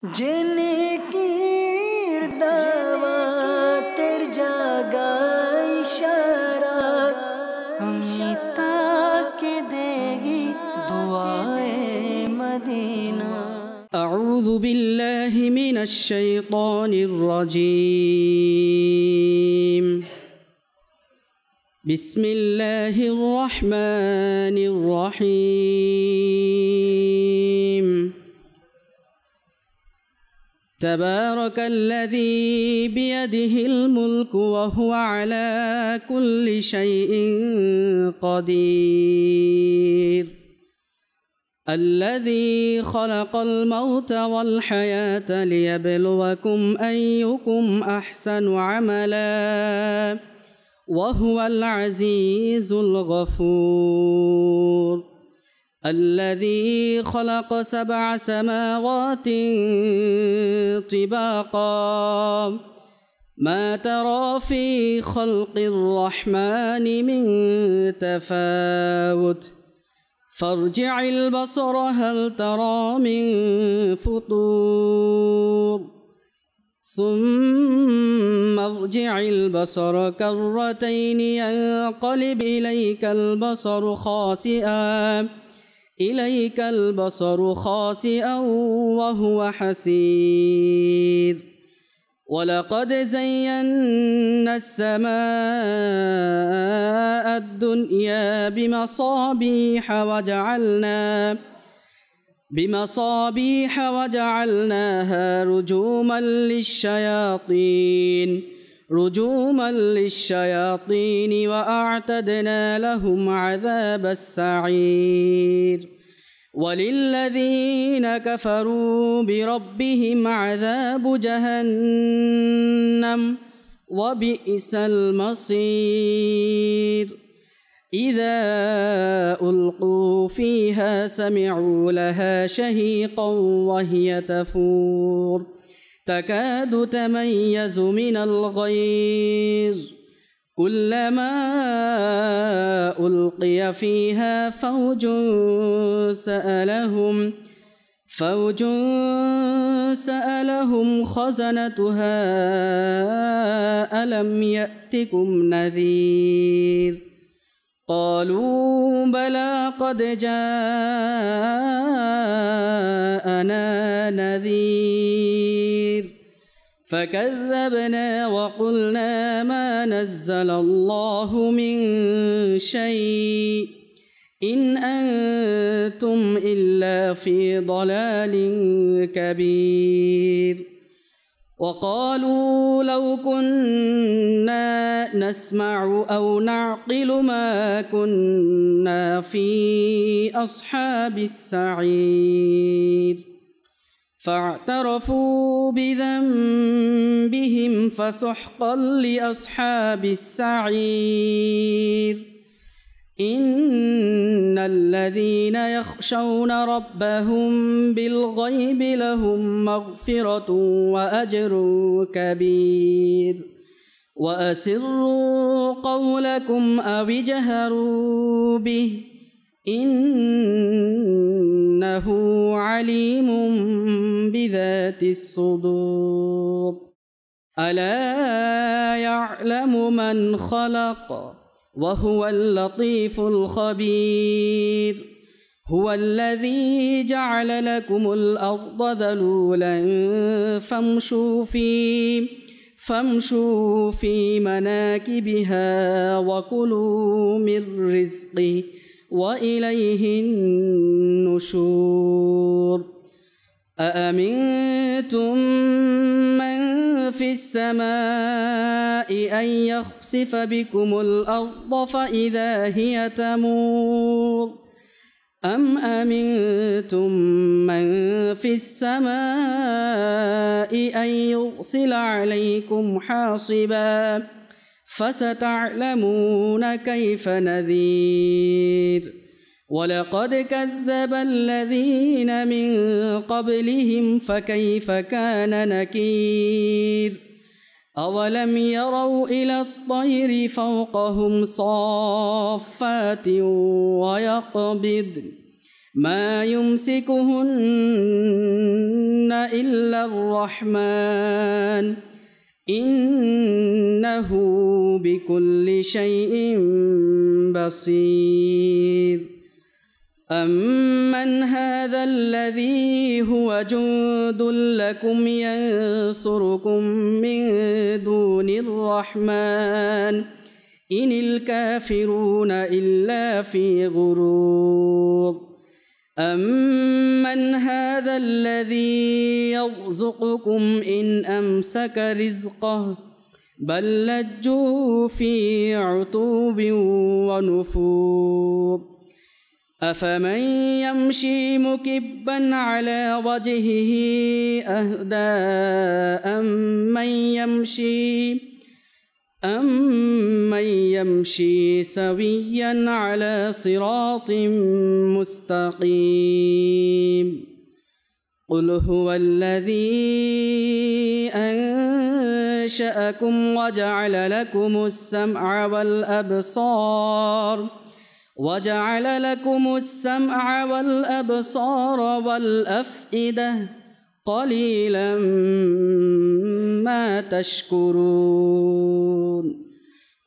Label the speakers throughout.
Speaker 1: जिनकीर दावतेर जागा इशारा अमिता के देगी दुआए मदीना।
Speaker 2: अऊज़ु बिल्लाहि मिनश शैतानिर रजीम। बिस्मिल्लाहिर रहमानिर रहीम। तबारकल्लज़ी बियदिहिल मुल्कु वहुवा अला कुल्लि शैइन क़दीर। الذي خلق الموت والحياة ليبلوكم أيكم أحسن عملا وهو العزيز الغفور. الذي خلق 7 سماوات طباقا ما ترى في خلق الرحمن من تفاوت فارجع البصر هل ترى من فطور ثم ارجع البصر كرتين ينقلب إليك البصر خاسئا وهو حسير. ولقد زينا السماء الدنيا بمصابيح وجعلناها رجوما للشياطين وأعتدنا لهم عذاب السعير. وللذين كفروا بربهم عذاب جهنم وبئس المصير. إذا ألقوا فيها سمعوا لها شهيقا وهي تفور تكاد تميز من الغيظ كلما ألقي فيها فوج سألهم خزنتها ألم يأتكم نذير قالوا بلى قد جاءنا نذير فكذبنا وقلنا ما نزل الله من شيء إن أنتم إلا في ضلال كبير. وقالوا لو كنا نسمع أو نعقل ما كنا في أصحاب السعير. فاعترفوا بذنبهم فسحقا لأصحاب السعير. إن الذين يخشون ربهم بالغيب لهم مغفرة وأجر كبير. وأسروا قولكم أو اجهروا به إنه عليم بذات الصدور. ألا يعلم من خلق وهو اللطيف الخبير. هو الذي جعل لكم الأرض ذلولا فامشوا في مناكبها وكلوا من رزقه وإليه النشور. أأمنتم من في السماء أن يخسف بكم الأرض فإذا هي تمور أم أمنتم من في السماء أن يرسل عليكم حاصبا فستعلمون كيف نذير. ولقد كذب الذين من قبلهم فكيف كان نكير. أولم يروا إلى الطير فوقهم صافات ويقبضن ما يمسكهن إلا الرحمن إنه بكل شيء بصير أمن هذا الذي هو جند لكم ينصركم من دون الرحمن إن الكافرون إلا في غرور أمن هذا الذي يرزقكم إن أمسك رزقه بل لجوا في عتوب ونفور أفمن يمشي مكبا على وجهه أهدى أمن يمشي سويا على صراط مستقيم قل هو الذي أنشأكم وجعل لكم السمع والأبصار والأفئدة قليلا ما تشكرون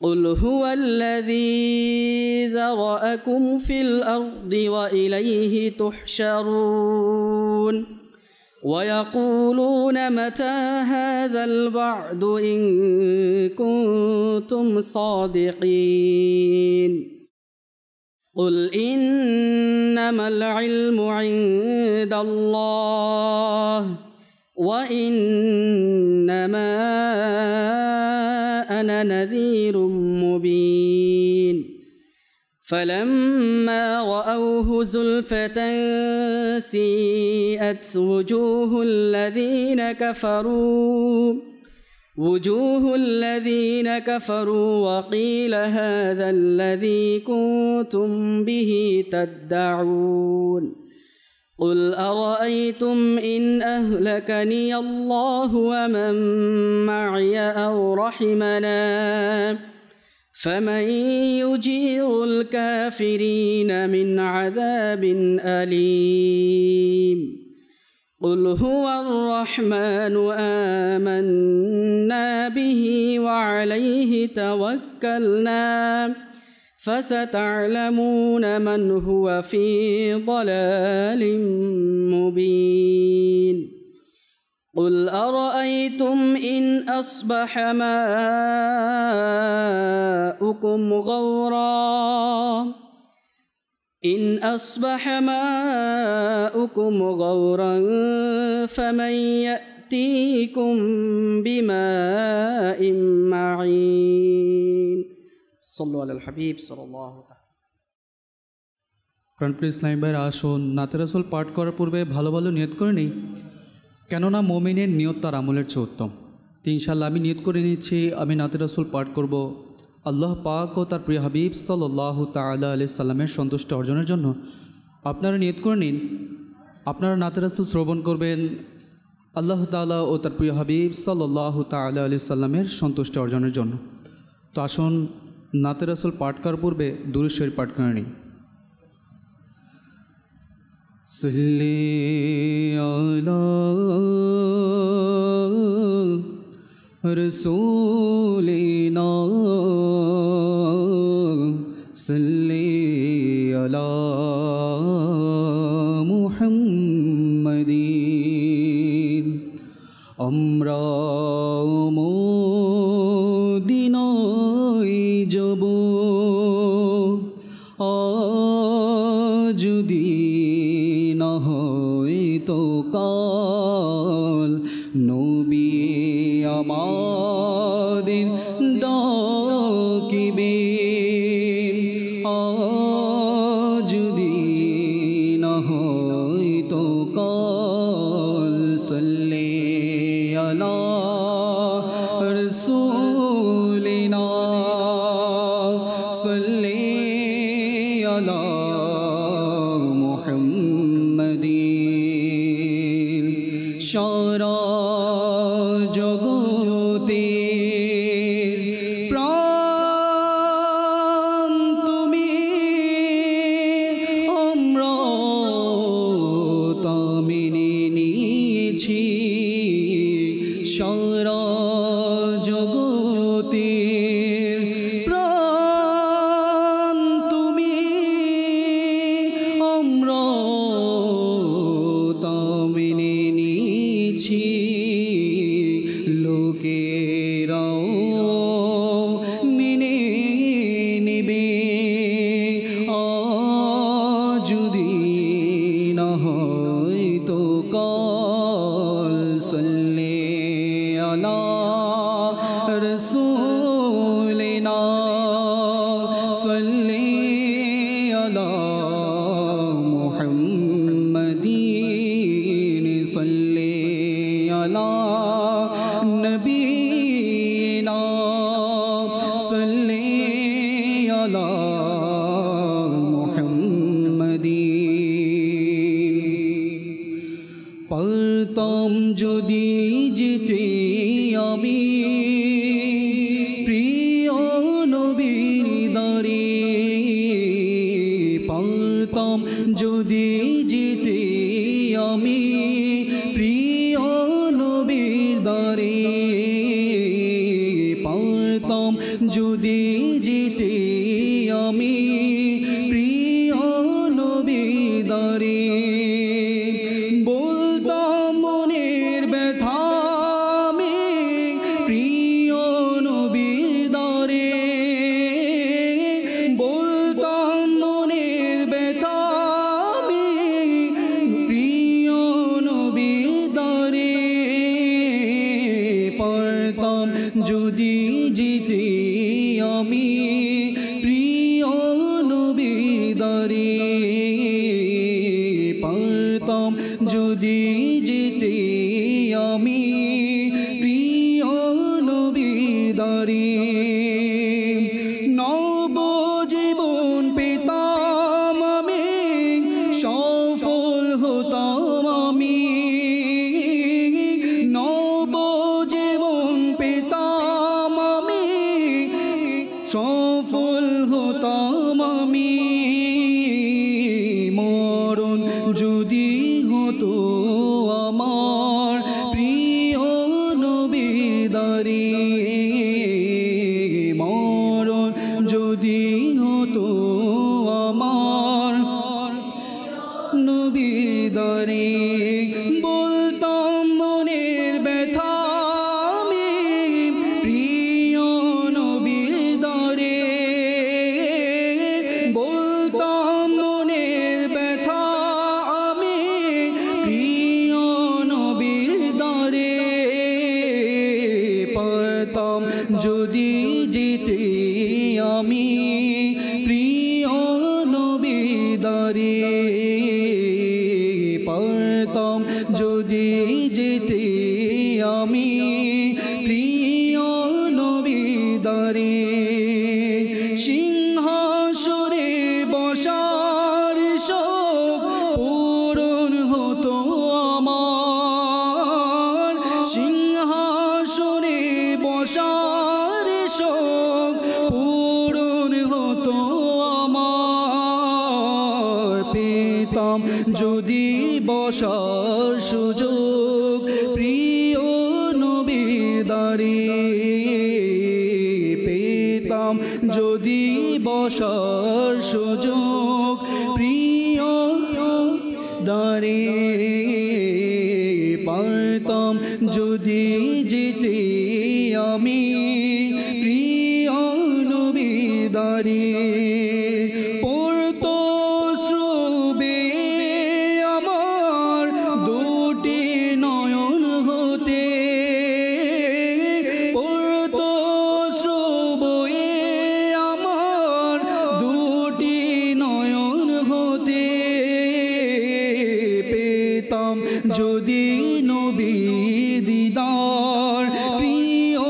Speaker 2: قل هو الذي ذرأكم في الأرض وإليه تحشرون ويقولون متى هذا الوعد إن كنتم صادقين قل إنما العلم عند الله وإنما أنا نذير مبين فلما رأوه زلفة سيئت وجوه الذين كفروا وقيل هذا الذي كنتم به تدعون قل أرأيتم إن أهلكني الله ومن معي أو رحمنا فمن يجير الكافرين من عذاب أليم قل هو الرحمن آمنا به وعليه توكلنا فستعلمون من هو في ضلال مبين قل أرأيتم إن أصبح ماؤكم غورا فمن يأتيكم بماء معين صلوا على الحبيب صلى الله عليه وسلم
Speaker 3: প্রাণপ্রিয় ইসলামী ভাইয়ের আসুন নাতে রাসূল পাঠ করার পূর্বে ভালো ভালো নিয়ত করে নিই, কেননা মুমিনের নিয়ত তার আমলের চেয়ে উত্তম। তো ইনশাআল্লাহ আমি নিয়ত করে নিচ্ছি, আমি নাতে রাসূল পাঠ করব আল্লাহ পাক ও তার প্রিয় হাবিব সাল্লাল্লাহু তাআলা আলাইহি সাল্লামের সন্তুষ্টি অর্জনের জন্য। আপনারা নিয়ত করে নিন, আপনারা নাতে রাসূল শ্রবণ করবেন আল্লাহ তাআলা ও তার প্রিয় হাবিব সাল্লাল্লাহু তাআলা আলাইহি সাল্লামের সন্তুষ্টি অর্জনের জন্য। তো আসুন নাতে রাসূল পাঠ করার পূর্বে দুরূদ শরীফ পাঠ করে নিই। সাল্লি আলা রাসূলিনা সাল্লি আলা মুহাম্মাদিন। আমরা মদিনায় যাব যদি না হয় তো কাল, নবী আমাদের ডাকিবে যদি না হয় তো কাল। সাল্লি আলা রাসূলিনা সাল্লি আলা মুহাম্মাদিন। সারা জগতে প্রাণ তুমি, আমরা
Speaker 1: সারা জগতের প্রাণ তুমি, আমরা তা মেনে নিয়েছি, লোকেরাও মেনে নেবে। যদি না হয় তো কাল সাল্লি আলা রাসূলিনা সাল্লি আলা মুহাম্মাদিন সাল্লি আলা নবীনা সাল্লি আলা পারতাম যদি যেতে আমি প্রিয় নবীর দ্বারে, পারতাম যদি যেতে আমি প্রিয় নবীর দ্বারে, পারতাম যদি যেতে আমি প্রিয় নবীর দ্বারে। বলতাম মনের ব্যথা আমি প্রিয় নবীর দ্বারে, বলতাম মনের ব্যথা আমি প্রিয় নবীর দ্বারে, পারতাম যদি যেতে আমি প্রিয় নবীর দ্বারে, পারতাম যদি যেতে আমি প্রিয় নবীর দ্বারে। নবজীবন পেতাম আমি, সফল হতাম আমি, নবজীবন পেতাম আমি, সফল হতাম আমি। মরণ যদি হতো আমার প্রিয় নবীর দ্বারে, মরণ যদি হতো আমার নবীর দ্বারে, বলতাম মনের ব্যথা আমি প্রিয় নবীর দ্বারে, বলতাম মনের ব্যথা আমি প্রিয় নবীর দ্বারে, পারতাম যদি যেতে আমি প্রিয় নবীর দ্বারে, পারতাম যদি যেতে আমি প্রিয় নবীর দ্বারে। সিংহাসনে বসার শোক পূরণ হতো আমার, সিংহাসনে বসার শোক পূরণ হতো আমার, পেতাম যদি বসার সুযোগ প্রিয় নবীর দ্বারে, পেতাম যদি বসার সুযোগ প্রিয় দ্বারে, পারতাম যদি যেতে আমি প্রিয় নবীর দ্বারে। পড়তো শ্রুবে আমার দুটি নয়ন হতে, পড়তো শ্রুবে আমার দুটি নয়ন হতে, পেতাম যদি নবীর দিদার প্রিয়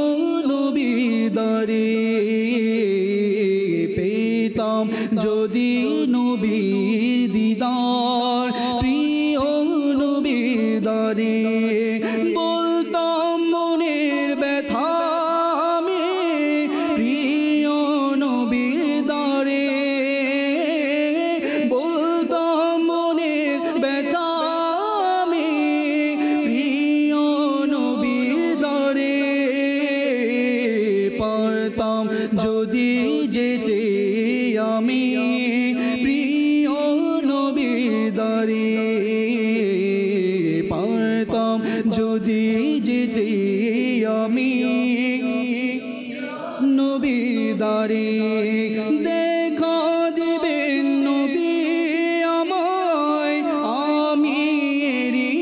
Speaker 1: যদি যেতে আমি প্রিয় নবীর দ্বারে, পারতাম যদি যেতে আমি নবীর দ্বারে, দেখা দিবেন নবী আমায় আমি এরই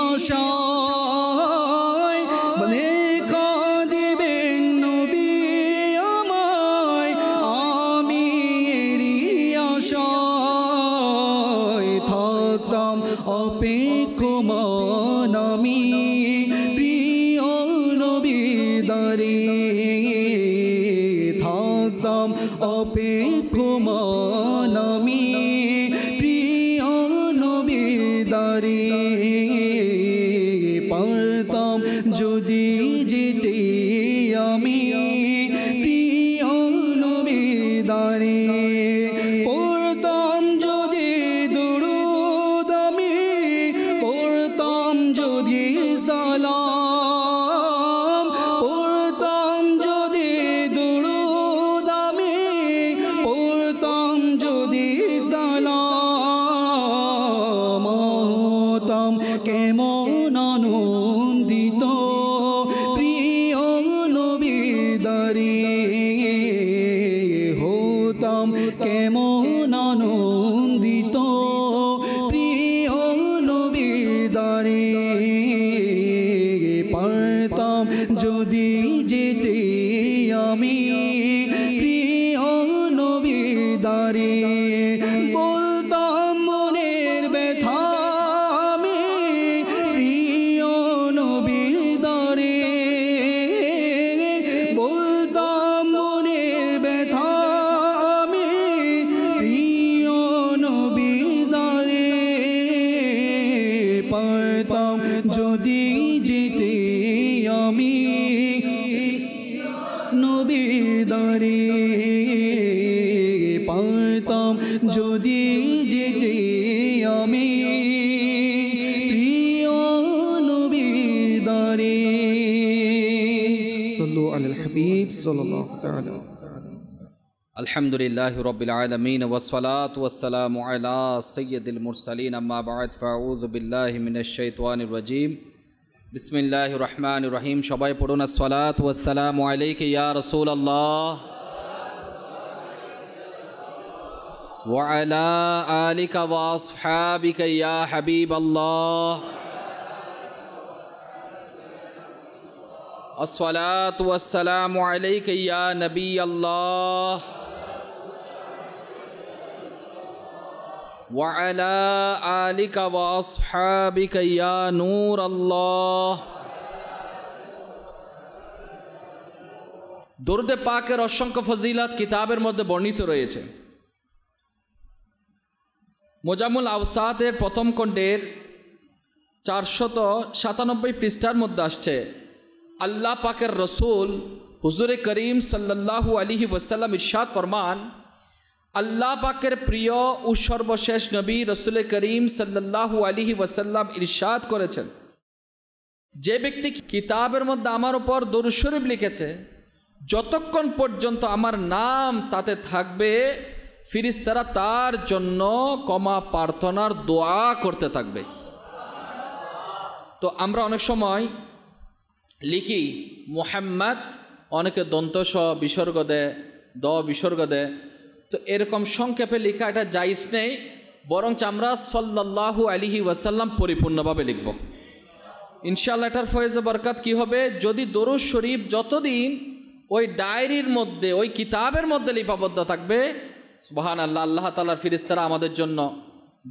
Speaker 1: আশায়, দেখা দিবেন নবী আমায় আমি এরই আশায়, থাকতাম অপেক্ষমান আমি প্রিয় নবীর দ্বারে, থাকতাম অপেক্ষমান আমি প্রিয় নবীর দ্বারে, পারতাম যদি যেতে আমি প্রিয় নবীর দ্বারে, পড়তাম যদি দুরূদ আমি, পড়তাম যদি সালাম, পড়তাম যদি দুরূদ আমি, পড়তাম যদি সালাম, হতাম কেমন আনন্দিত প্রিয় নবীর দ্বারে, হতাম কেমন আনন্দিত প্রিয় নবীর দ্বারে, পারতাম যদি যেতে আমি প্রিয় নবীর দ্বারে, বলতাম মনের ব্যথা আমি প্রিয় নবীর দ্বারে, বলতাম মনের ব্যথা আমি প্রিয় নবীর দ্বারে, পারতাম যদি যেতে আমি নবীর দ্বারে, পারতাম যদি যেতে আমি প্রিয় নবীর দ্বারে।
Speaker 3: সাল্লু আলাল হাবিব সাল্লাল্লাহু তাআলা।
Speaker 4: আলহামদুলিল্লাহি রাব্বিল আলামিন ওয়াসসালাতু ওয়াসসালামু আলা সাইয়্যিদিল মুরসালিন, আম্মা বা'দ, ফাআউযু বিল্লাহি মিনাশ শাইতানির রাজীম। বিসমিল্লাহির রহমানির রহিম। সবাই পড়ুন, আসসালাতু ওয়াসসালামু আলাইকা ইয়া রাসূলুল্লাহ ওয়া আলা আলিকা ওয়া আসহাবিকা ইয়া হাবিবাল্লাহ। আসসালাতু ওয়াসসালামু আলাইকা ইয়া নবিয়াল্লাহ ওয়া আলা আলিকা ওয়া আসহাবিকা ইয়া নূরাল্লাহ। দরুদে পাকের অসংখ্য ফজিলত কিতাবের মধ্যে বর্ণিত রয়েছে। মোজামুল আওসাতের প্রথম খণ্ডের 497 পৃষ্ঠার মধ্যে আসছে, আল্লাহ পাকের রসুল হুজুরে করিম সাল্লাল্লাহু আলাইহি ওয়াসাল্লাম ইরশাদ ফরমান, আল্লাহ পাকের প্রিয় ও সর্বশেষ নবী রসুল করিম সাল্লাল্লাহু আলাইহি ওয়াসাল্লাম ইরশাদ করেছেন, যে ব্যক্তি কিতাবের মধ্যে আমার উপর দরুদ শরীফ লিখেছে, যতক্ষণ পর্যন্ত আমার নাম তাতে থাকবে, ফেরেশতারা তার জন্য ক্ষমা প্রার্থনার দোয়া করতে থাকবে। তো আমরা অনেক সময় লিখি মুহাম্মদ, অনেকে দন্তস বিসর্গ দেয়, দ বিসর্গ দেয়, তো এরকম সংক্ষেপে লেখা এটা জায়েজ নেই, বরং আমরা সাল্লাল্লাহু আলাইহি ওয়াসাল্লাম পরিপূর্ণভাবে লিখব। ইনশাআল্লাহ এটার ফয়েজে বরকত কি হবে, যদি দরুদ শরীফ যতদিন ওই ডায়েরির মধ্যে, ওই কিতাবের মধ্যে লিপিবদ্ধ থাকবে, সুবহানাল্লাহ, আল্লাহ তাআলার ফেরেশতারা আমাদের জন্য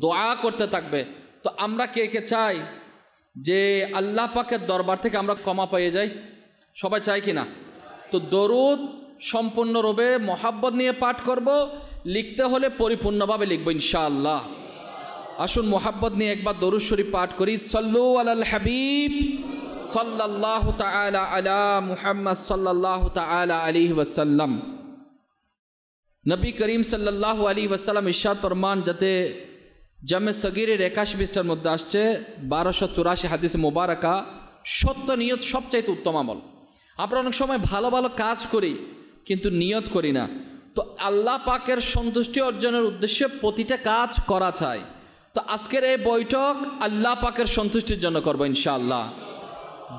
Speaker 4: দোয়া করতে থাকবে। তো আমরা কে কে চাই যে আল্লাহ পাকের দরবার থেকে আমরা ক্ষমা পেয়ে যাই? সবাই চাই কি না? তো দরুদ সম্পূর্ণরূপে মহাব্বত নিয়ে পাঠ করব, লিখতে হলে পরিপূর্ণভাবে লিখব ইনশাআল্লাহ। আসুন মহাব্বত নিয়ে একবার দরুদ শরীফ পাঠ করি। সাল্লু আলাল হাবিব সাল্লাল্লাহু তাআলা আলা মুহাম্মদ সাল্লাল্লাহু তাআলা আলাইহি ওয়াসাল্লাম। নবী করিম সাল্লাল্লাহু আলাইহি ওয়াসাল্লাম ইরশাদ ফরমান, যাতে জামে সগীরের 81 পৃষ্ঠার মধ্যে আসছে 1284 হাদিসে মুবারাকা, সত্য নিয়ত সবচাইতে উত্তম আমল। আমরা অনেক সময় ভালো ভালো কাজ করি, কিন্তু নিয়ত করি না। তো আল্লাহ পাকের সন্তুষ্টি অর্জনের উদ্দেশ্যে প্রতিটা কাজ করা চাই। তো আজকের এই বৈঠক আল্লাহ পাকের সন্তুষ্টির জন্য করবো ইনশাআল্লাহ।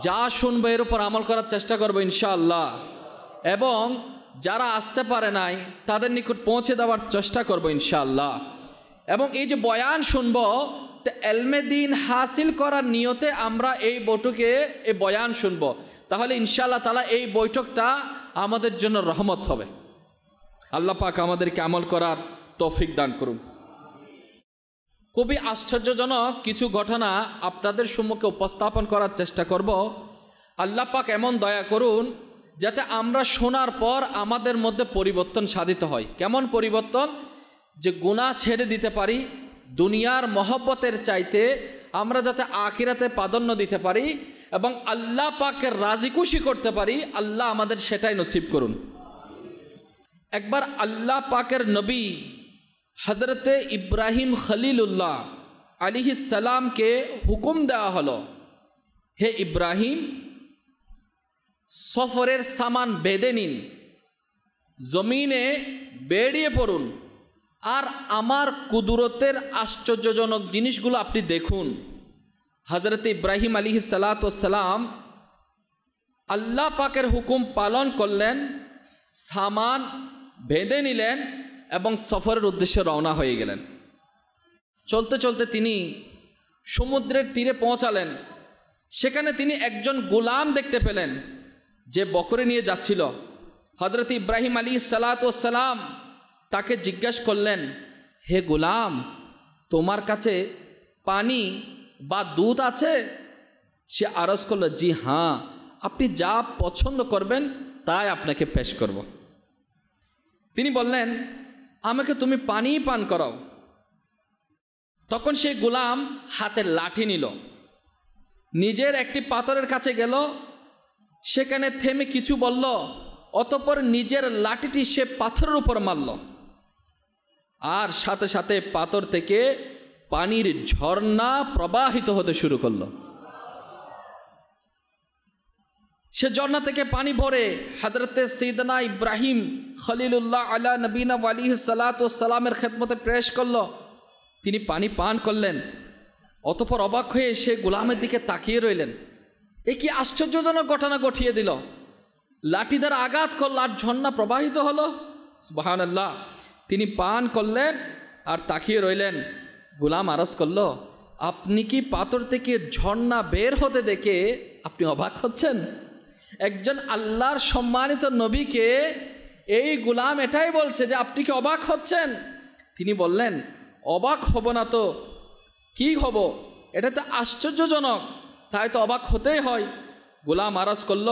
Speaker 4: যা শুনবো এর উপর আমল করার চেষ্টা করবো ইনশাআল্লাহ, এবং যারা আসতে পারে নাই তাদের নিকট পৌঁছে দেওয়ার চেষ্টা করবো ইনশাআল্লাহ। এবং এই যে বয়ান শুনবো, তো এলমে দিন হাসিল করার নিয়তে আমরা এই বৈঠকে এই বয়ান শুনবো, তাহলে ইনশাআল্লাহ তাআলা এই বৈঠকটা আমাদের জন্য রহমত হবে। আল্লাহ পাক আমাদেরকে আমল করার তৌফিক দান করুন। খুবই আশ্চর্যজনক কিছু ঘটনা আপনাদের সম্মুখে উপস্থাপন করার চেষ্টা করব। আল্লাহ পাক এমন দয়া করুন যাতে আমরা শোনার পর আমাদের মধ্যে পরিবর্তন সাধিত হয়। কেমন পরিবর্তন? যে গুনাহ ছেড়ে দিতে পারি, দুনিয়ার মহব্বতের চাইতে আমরা যাতে আখিরাতে প্রাধান্য দিতে পারি এবং আল্লাহ পাকের রাজি খুশি করতে পারি, আল্লাহ আমাদের সেটাই নসিব করুন। একবার আল্লাহ পাকের নবী হজরতে ইব্রাহিম খলিলুল্লাহ আলাইহিস সালামকে হুকুম দেওয়া হলো, হে ইব্রাহিম, সফরের সামান বেঁধে নিন, জমিনে বেরিয়ে পড়ুন, আর আমার কুদরতের আশ্চর্যজনক জিনিসগুলো আপনি দেখুন। হজরত ইব্রাহিম আলাইহিস সালাম আল্লাহ পাকের হুকুম পালন করলেন, সামান বেঁধে নিলেন এবং সফরের উদ্দেশ্যে রওনা হয়ে গেলেন। চলতে চলতে তিনি সমুদ্রের তীরে পৌঁছালেন। সেখানে তিনি একজন গোলাম দেখতে পেলেন যে বকরি নিয়ে যাচ্ছিল। হজরত ইব্রাহিম আলাইহিস সালাম তাকে জিজ্ঞাসা করলেন, হে গোলাম, তোমার কাছে পানি বা দুধ আছে? সে আরজ করল, জি হ্যাঁ, আপনি যা পছন্দ করবেন তাই আপনাকে পেশ করব। তিনি বললেন, আমাকে তুমি পানি পান করাও। তখন সেই গোলাম হাতে লাঠি নিল, নিজের একটি পাথরের কাছে গেল, সেখানে থেমে কিছু বলল, অতঃপর নিজের লাঠিটি সে পাথরের উপর মারল, আর সাথে সাথে পাথর থেকে পানির ঝর্ণা প্রবাহিত হতে শুরু করলো। সে ঝর্ণা থেকে পানি ভরে হযরতে সাইয়েদনা ইব্রাহিম খলিলুল্লাহ আলা নবীনা আলাইহিস সালাতু ওয়াস সালামের খেদমতে পেশ করলো। তিনি পানি পান করলেন। অতঃপর অবাক হয়ে সে গোলামের দিকে তাকিয়ে রইলেন। এ কি আশ্চর্যজনক ঘটনা ঘটিয়ে দিল! লাঠি দ্বারা আঘাত করল আর ঝর্ণা প্রবাহিত হলো। সুবহানাল্লাহ। তিনি পান করলেন আর তাকিয়ে রইলেন। গোলাম আরজ করল, আপনি কি পাথর থেকে ঝর্ণা বের হতে দেখে আপনি অবাক হচ্ছেন? একজন আল্লাহর সম্মানিত নবীকে এই গোলাম এটাই বলছে যে আপনি কি অবাক হচ্ছেন? তিনি বললেন, অবাক হব না তো কি হব, এটা তো আশ্চর্যজনক, তাই তো অবাক হতেই হয়। গোলাম আরজ করল,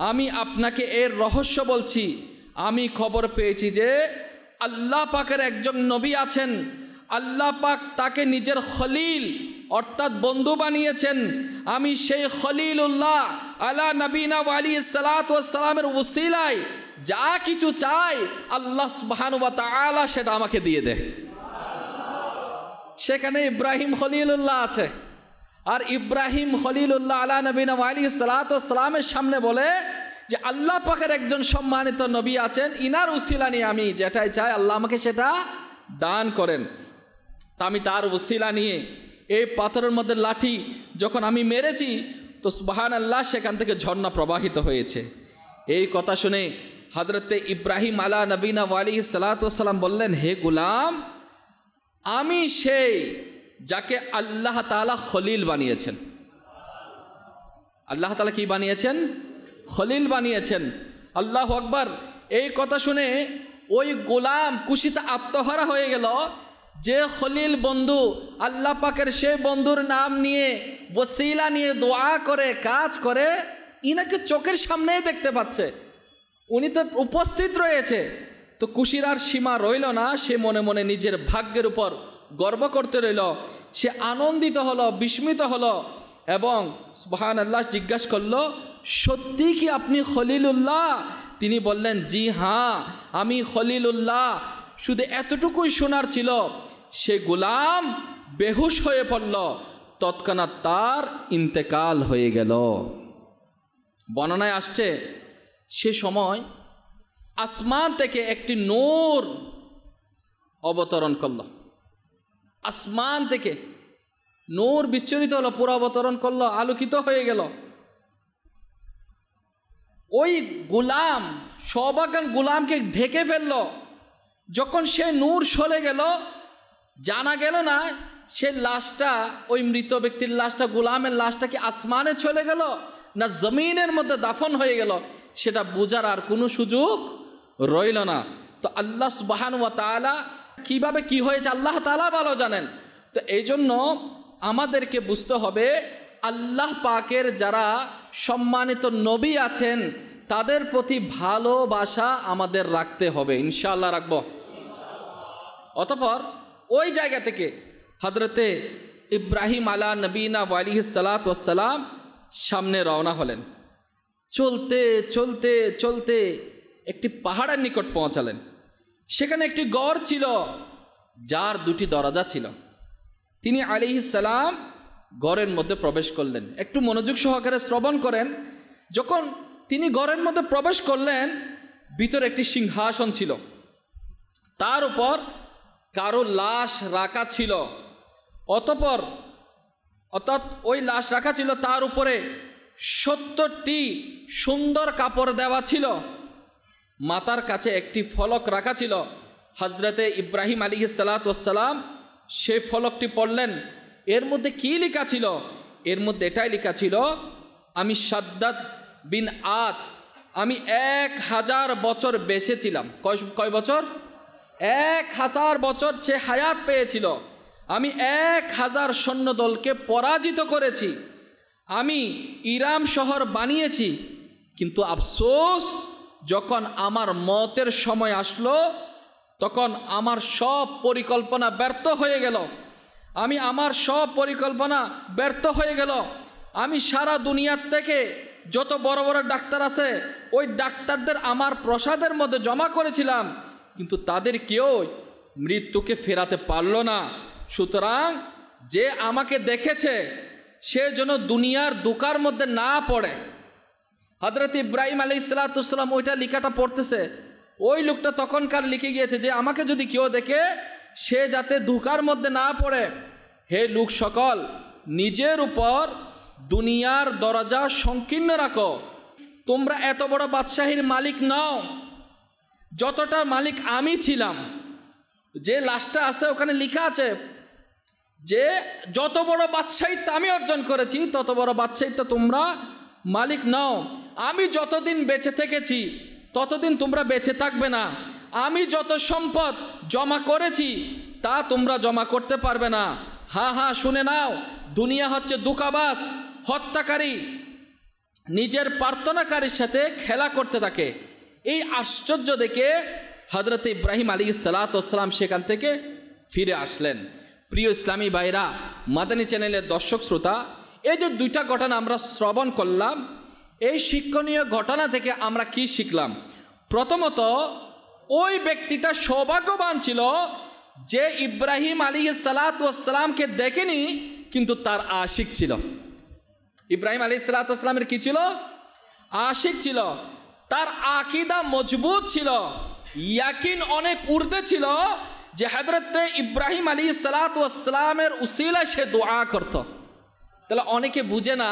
Speaker 4: আমি আপনাকে এর রহস্য বলছি। আমি খবর পেয়েছি যে আল্লাহ পাকের একজন নবী আছেন, আল্লাহ পাক তাকে নিজের খলিল অর্থাৎ বন্ধু বানিয়েছেন। আমি সেই খলিলুল্লাহ আলা নবীনা আলাইহিস সালাতু ওয়াস সালামের ওসিলায় যা কিছু চাই আল্লাহ সুবহানাহু ওয়া তাআলা সেটা আমাকে দিয়ে দেয়। সেখানে ইব্রাহিম খলিলুল্লাহ আছে, আর ইব্রাহিম খলিলুল্লাহ আলা নবীনা আলাইহিস সালাতু ওয়াস সালামের সামনে বলে যে আল্লাহ পাকের একজন সম্মানিত নবী আছেন, ইনার উসিলা নিয়ে আমি যেটাই চাই আল্লাহ আমাকে সেটা দান করেন। তা আমি তার উসিলা নিয়ে এই পাথরের মধ্যে লাঠি যখন আমি মেরেছি তো সুবহানাল্লাহ সেখান থেকে ঝর্ণা প্রবাহিত হয়েছে। এই কথা শুনে হযরতে ইব্রাহিম আলা নবীনা আলাইহিস সালাতু ওয়াস সালাম বললেন, হে গোলাম, আমি সেই যাকে আল্লাহ তাআলা খলিল বানিয়েছেন। আল্লাহ তাআলা কি বানিয়েছেন? খলিল বানিয়েছেন। আল্লাহু আকবার। এই কথা শুনে ওই গোলাম খুশিতে আত্মহারা হয়ে গেল যে খলিল বন্ধু, আল্লাহ পাকের সেই বন্ধুর নাম নিয়ে ওসিলা নিয়ে দোয়া করে কাজ করে, ইনাকে চোখের সামনেই দেখতে পাচ্ছে, উনি তো উপস্থিত রয়েছে। তো খুশির আর সীমা রইল না। সে মনে মনে নিজের ভাগ্যের উপর গর্ব করতে রইল। সে আনন্দিত হলো, বিস্মিত হলো এবং সুবহানাল্লাহ জিজ্ঞাসা করলো, সত্যি কি আপনি খলিলুল্লাহ? তিনি বললেন, জি হ্যাঁ, আমি খলিলুল্লাহ। শুধু এতটুকুই শোনার ছিল। সে গোলাম বেহুশ হয়ে পড়ল, তৎক্ষণাৎ তার ইন্তেকাল হয়ে গেল। বর্ণনায় আসছে সে সময় আসমান থেকে একটি নূর অবতরণ করল। আসমান থেকে নূর বিচ্ছুরিত হলো, পুরো অবতরণ করলো, আলোকিত হয়ে গেল। ওই গোলাম, সৌভাগ্যবান গোলামকে ঢেকে ফেলল। যখন সে নূর সরে গেল, জানা গেল না সে লাশটা, ওই মৃত ব্যক্তির লাশটা, গোলামের লাশটা কি আসমানে চলে গেল না জমিনের মধ্যে দাফন হয়ে গেল, সেটা বোঝার আর কোনো সুযোগ রইল না। তো আল্লাহ সুবহানাহু ওয়া তাআলা কিভাবে কি হয়েছে আল্লাহ তাআলা ভালো জানেন। তো এই জন্য আমাদেরকে বুঝতে হবে আল্লাহ পাকের যারা সম্মানিত নবী আছেন তাদের প্রতি ভালোবাসা আমাদের রাখতে হবে, ইনশাআল্লাহ রাখবো। অতঃপর ওই জায়গা থেকে হযরতে ইব্রাহিম আলা নবীনা আলাইহিস সালাতু ওয়াস সালাম সামনে রওনা হলেন। চলতে চলতে চলতে একটি পাহাড়ের নিকট পৌঁছালেন। সেখানে একটি গড় ছিল যার দুটি দরজা ছিল। তিনি আলাইহিস সালাম গড়ের মধ্যে প্রবেশ করলেন। একটু মনোযোগ সহকারে শ্রবণ করেন। যখন তিনি গড়ের মধ্যে প্রবেশ করলেন, ভিতরে একটি সিংহাসন ছিল, তার উপর কারো লাশ রাখা ছিল। অর্থাৎ ওই লাশ রাখা ছিল, তার উপরে 70টি সুন্দর কাপড় দেওয়া ছিল। মাথার কাছে একটি ফলক রাখা ছিল। হযরতে ইব্রাহিম আলাইহিস সালাতু ওয়াস সালাম সেই ফলকটি পড়লেন। এর মধ্যে কি লেখা ছিল? এর মধ্যে এটাই লেখা ছিল, আমি শাদ্দাদ বিন আত, আমি 1000 বছর বেঁচে ছিলাম। কয় বছর? 1000 বছর সে হায়াত পেয়েছিল। আমি 1000 সৈন্যদলকে পরাজিত করেছি। আমি ইরাম শহর বানিয়েছি। কিন্তু আফসোস, যখন আমার মতের সময় আসলো তখন আমার সব পরিকল্পনা ব্যর্থ হয়ে গেল। আমার সব পরিকল্পনা ব্যর্থ হয়ে গেল। আমি সারা দুনিয়ার থেকে যত বড় বড় ডাক্তার আছে ওই ডাক্তারদের আমার প্রসাদের মধ্যে জমা করেছিলাম, কিন্তু তাদের কেউ মৃত্যুকে ফেরাতে পারল না। সুতরাং যে আমাকে দেখেছে সে যেন দুনিয়ার দুকার মধ্যে না পড়ে। হযরত ইব্রাহিম আলাইহিস সালাতু ওয়াস সালাম ওইটা লেখাটা পড়তেছে। ওই লোকটা তখনকার লিখে গিয়েছে যে আমাকে যদি কেউ দেখে সে যাতে ধোঁকার মধ্যে না পড়ে। হে লোক সকল, নিজের উপর দুনিয়ার দরজা সংকীর্ণ রাখো। তোমরা এত বড় বাদশাহীর মালিক নও যতটা মালিক আমি ছিলাম। যে লাশটা আছে ওখানে লেখা আছে যে যত বড় বাদশাহিত্ব আমি অর্জন করেছি তত বড় বাদশাহিত্ব তোমরা মালিক নও। আমি যতদিন বেঁচে থেকেছি ততদিন তোমরা বেঁচে থাকবে না। আমি যত সম্পদ জমা করেছি তা তোমরা জমা করতে পারবে না। হ্যাঁ শুনে নাও, দুনিয়া হচ্ছে ধোঁকাবাজ, হত্যাকারী, নিজের প্রার্থনাকারীর সাথে খেলা করতে থাকে। এই আশ্চর্য দেখে হযরত ইব্রাহিম আলাইহিস সালাতু ওয়াস সালাম সেখান থেকে ফিরে আসলেন। প্রিয় ইসলামী ভাইরা, মাদানী চ্যানেলের দর্শক শ্রোতা, এই যে দুইটা ঘটনা আমরা শ্রবণ করলাম, এই শিক্ষণীয় ঘটনা থেকে আমরা কি শিখলাম? প্রথমত, ওই ব্যক্তিটা সৌভাগ্যবান ছিল যে ইব্রাহিম আলাইহিস সালাতু ওয়াস সালামকে দেখেনি, কিন্তু তার আশিক ছিল। ইব্রাহিম আলাইহিস সালাতু ওয়াস সালামের কি ছিল? আশিক ছিল। তার আকীদা মজবুত ছিল, ইয়াকিন অনেক ঊর্ধ্বে ছিল যে হযরত ইব্রাহিম আলাইহিস সালাতু ওয়াস সালামের উসিলায় সে দোয়া করত। তাহলে অনেকে বুঝে না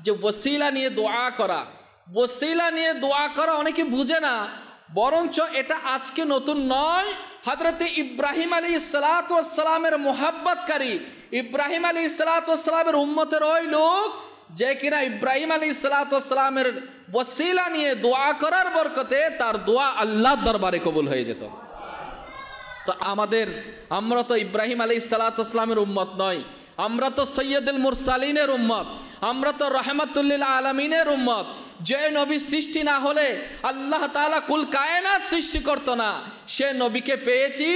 Speaker 4: যে ওসিলা নিয়ে দোয়া করা, ওসিলা নিয়ে দোয়া করা অনেকে বুঝে না, বরঞ্চ এটা আজকে নতুন নয়। হযরত ইব্রাহিম আলাইহিস সালাতু ওয়াস সালামের মুহাব্বতকারী, ইব্রাহিম আলাইহিস সালাতু ওয়াস সালামের উম্মতের ওই লোক যে কিনা ইব্রাহিম আলাইহিস সালাতু ওয়াস সালামের ওসিলা নিয়ে দোয়া করার বরকতে তার দোয়া আল্লাহর দরবারে কবুল হয়ে যেত। তো আমরা তো ইব্রাহিম আলাইহিস সালাতু ওয়াস সালামের উম্মত নয়, আমরা তো সৈয়দুল মুরসালিনের উম্মত, আমরা তো রাহমাতুল লিল আলামিনের উম্মত। যে নবী সৃষ্টি না হলে আল্লাহ তাআলা কুল কায়নাত সৃষ্টি করতো না, সে নবীকে পেয়েছি।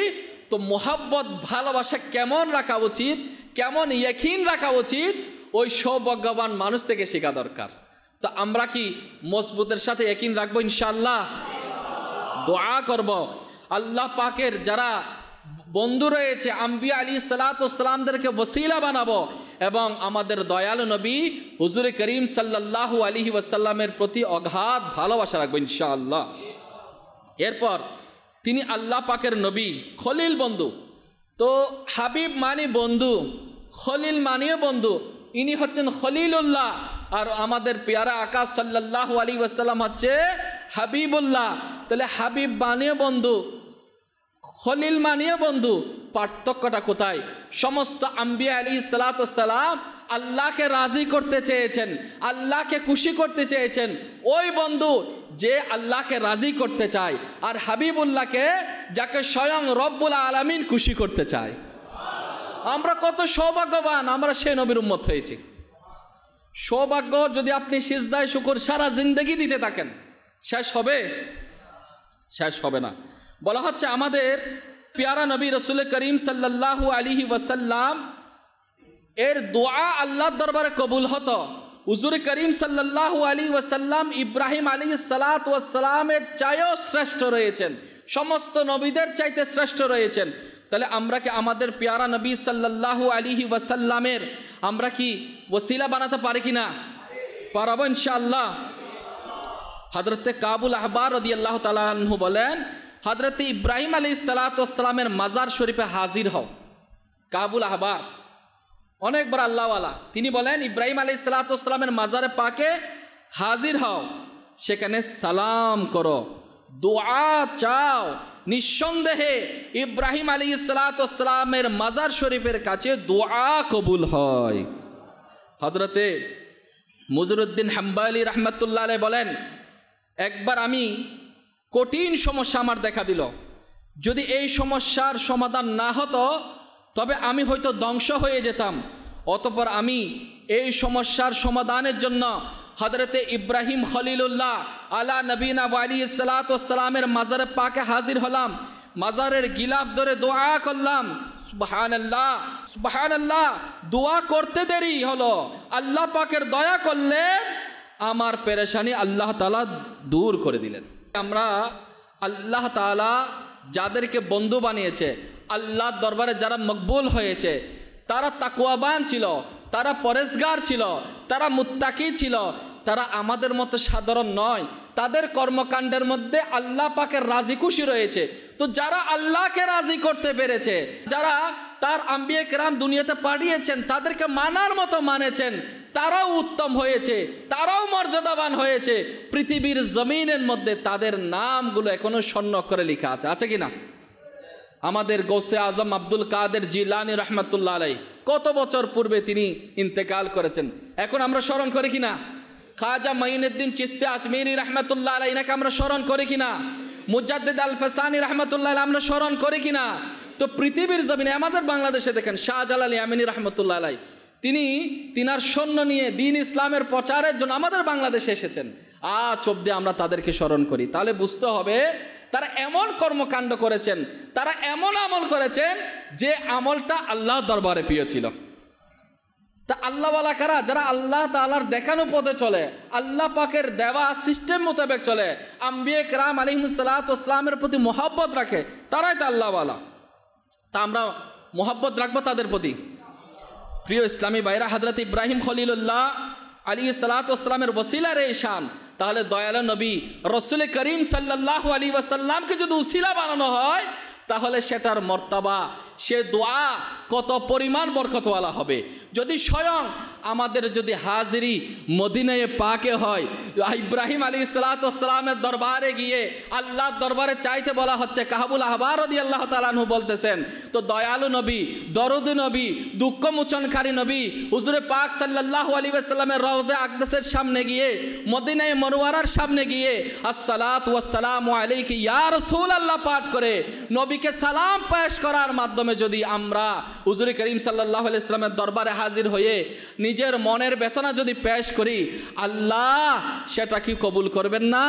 Speaker 4: তো মোহাব্বত, ভালোবাসা কেমন রাখা উচিত, কেমন ইয়াকিন রাখা উচিত, ওই সৌভাগ্যবান মানুষ থেকে শেখা দরকার। তো আমরা কি মজবুতের সাথে ইয়াকিন রাখবো? ইনশাআল্লাহ দোয়া করব আল্লাহ পাকের যারা বন্ধু রয়েছে আম্বিয়া আলাইহিস সালাতু ওয়াস সালামদেরকে ওসিলা বানাবো এবং আমাদের দয়ালু নবী হুজুর করিম সাল্লাল্লাহু আলাইহি ওয়াসাল্লামের প্রতি অগাধ ভালোবাসা রাখবো ইনশাআল্লাহ। এরপর তিনি আল্লাহ পাকের নবী, খলিল বন্ধু। তো হাবিব মানে বন্ধু, খলিল মানেও বন্ধু। ইনি হচ্ছেন খলিলুল্লাহ, আর আমাদের পেয়ারা আকাশ সাল্লাল্লাহু আলাইহি ওয়াসাল্লাম হচ্ছে হাবিবুল্লাহ। তাহলে হাবিব মানেও বন্ধু, খলিল মানেও বন্ধু। পার্থক্যটা কোথায়? সমস্ত আম্বিয়া আলাইহিস সালাতু ওয়াস সালাম আল্লাহকে রাজি করতে চেয়েছেন, আল্লাহকে খুশি করতে চেয়েছেন। ওই বন্ধু যে আল্লাহকে রাজি করতে চায়, আর হাবিবুল্লাহকে যাকে স্বয়ং রব্বুল আলামিন খুশি করতে চায়। আমরা কত সৌভাগ্যবান, আমরা সেই নবীর উম্মত হয়েছি। সৌভাগ্য যদি আপনি সিজদায় শুকর সারা জিন্দগি দিতে থাকেন, শেষ হবে? শেষ হবে না। বলা হচ্ছে আমাদের প্যারা নবী রসুল করিম সাল্লাল্লাহু আলাইহি ওয়াসাল্লাম এর দোয়া আল্লাহর দরবারে কবুল হতো। হুজুর করিম সাল্লাল্লাহু আলাইহি ওয়াসাল্লাম ইব্রাহিম আলাইহিস সালাতু ওয়াস সালামের চাইতেও শ্রেষ্ঠ রয়েছেন, সমস্ত নবীদের চাইতে শ্রেষ্ঠ রয়েছেন। তাহলে আমরা কি আমাদের প্যারা নবী সাল্লাল্লাহু আলাইহি ওয়াসাল্লামের আমরা কি ওসিলা বানাতে পারি কিনা? পারবো ইনশাআল্লাহ। হযরতে কাবুল আহবার রাদিয়াল্লাহু তাআলা আনহু বলেন, হযরতে ইব্রাহিম আলাইহিস সালাতু ওয়াস সালামের মাজার শরীফে হাজির হও। কাবুল আহবার অনেক বড় আল্লাহওয়ালা, তিনি বলেন ইব্রাহিম আলাইহিস সালাতু ওয়াস সালামের মাজারে পাকে হাজির হও, সেখানে সালাম করো, দোয়া চাও। নিঃসন্দেহে ইব্রাহিম আলাইহিস সালাতু ওয়াস সালামের মাজার শরীফের কাছে দোয়া কবুল হয়। হযরতে মুজরুদ্দিন হাম্বালি রাহমাতুল্লাহ আলাইহি বলেন, একবার আমি কঠিন সমস্যা আমার দেখা দিল, যদি এই সমস্যার সমাধান না হতো তবে আমি হয়তো ধ্বংস হয়ে যেতাম। অতঃপর আমি এই সমস্যার সমাধানের জন্য হযরতে ইব্রাহিম খলিলুল্লাহ আলা নবীনা ওয়া আলাইহিস সালাতু ওয়াস সালামের মাজারে পাকে হাজির হলাম, মাজারের গিলাফ ধরে দোয়া করলাম। সুবহানাল্লাহ সুবহানাল্লাহ। দোয়া করতে দেরি হলো, আল্লাহ পাকের দয়া করলেন, আমার পেরেশানি আল্লাহ তাআলা দূর করে দিলেন। আমরা আল্লাহ তাআলা যাদেরকে বন্ধু বানিয়েছে, আল্লাহর দরবারে যারা মকবুল হয়েছে, তারা তাকওয়াবান ছিল, তারা পরেজগার ছিল, তারা মুত্তাকি ছিল, তারা আমাদের মতো সাধারণ নয়। তাদের কর্মকাণ্ডের মধ্যে আল্লাহ পাকের রাজি খুশি রয়েছে। তো যারা আল্লাহকে রাজি করতে পেরেছে, যারা তার আম্বিয়া কেরাম দুনিয়াতে পাঠিয়েছেন তাদেরকে মানার মতো মানেছেন, তারাও উত্তম হয়েছে, তারাও মর্যাদাবান হয়েছে। পৃথিবীর জমিনের মধ্যে তাদের নামগুলো এখনো স্বর্ণ করে লেখা আছে, আছে কিনা? আমাদের গৌসে আজম আব্দুল কাদের জিলানী রহমাতুল্লাহ আলাইহি কত বছর পূর্বে তিনি ইন্তেকাল করেছেন, এখন আমরা স্মরণ করি কিনা? খাজা মাইনুদ্দিন চিশতি আজমিরি রহমাতুল্লাহ আলাইহি এনাকে আমরা স্মরণ করি কিনা? মুজাদ্দিদ আল ফাসানি রহমাতুল্লাহ আলাইহি আমরা স্মরণ করি কিনা? তো পৃথিবীর জমিনে আমাদের বাংলাদেশে দেখেন শাহজালাল ইয়ামিনী রহমাতুল্লাহ আলাইহি তিনার সৈন্য নিয়ে দিন ইসলামের প্রচারের জন্য আমাদের বাংলাদেশে এসেছেন। আজ অব্দি আমরা তাদেরকে স্মরণ করি। তাহলে বুঝতে হবে তারা এমন কর্মকাণ্ড করেছেন, তারা এমন আমল করেছেন যে আমলটা আল্লাহর দরবারে প্রিয় ছিল। তা আল্লাহওয়ালা কারা? যারা আল্লাহ তাআলার দেখানো পথে চলে, আল্লাহ পাকের দেওয়া সিস্টেম মোতাবেক চলে, আম্বিয়া কেরাম আলাইহিস সালাতু ওয়াস সালামের প্রতি মহব্বত রাখে, তারাই তো আল্লাহওয়ালা। তা আমরা মহব্বত রাখবো তাদের প্রতি। প্রিয় ইসলামী ভাইরা, হযরত ইব্রাহিম খলিলুল্লাহ আলাইহিস সালাতু ওয়াস সালামের ওসিলার এই শান। তাহলে দয়ালু নবী রসুল করিম সাল্লাল্লাহু আলাইহি ওয়াসাল্লামকে যদি উসিলা বানানো হয়, তাহলে সেটার মর্তবা, সে দোয়া কত পরিমাণ বরকতওয়ালা হবে। যদি স্বয়ং আমাদের যদি হাজিরি মদিনায়ে পাকে হয়, ইব্রাহিম আলাইহিস সালাতু ওয়াস সালামের দরবারে গিয়ে আল্লাহর দরবারে চাইতে বলা হচ্ছে, কাবুল আহবার রাদিয়াল্লাহু তাআলা আনহু বলতেছেন, তো দয়ালু নবী, দরুদ নবী, দুঃখ মোচনকারী নবী হুজুরে পাক সাল্লাল্লাহু আলাইহি ওয়াসাল্লামের রওজা আকদাসের সামনে গিয়ে, মদিনায়ে মুনাওয়ারার সামনে গিয়ে আসসালাতু ওয়াসসালামু আলাইকা ইয়া রাসূলুল্লাহ পাঠ করে নবীকে সালাম পেশ করার মাধ্যমে যদি আমরা হুজুর করিম সাল্লাল্লাহু আলাইহি ওয়াসাল্লামের দরবারে হাজির হয়ে নিজের মনের বেদনা যদি পেশ করি, আল্লাহ সেটা কি কবুল করবেন না?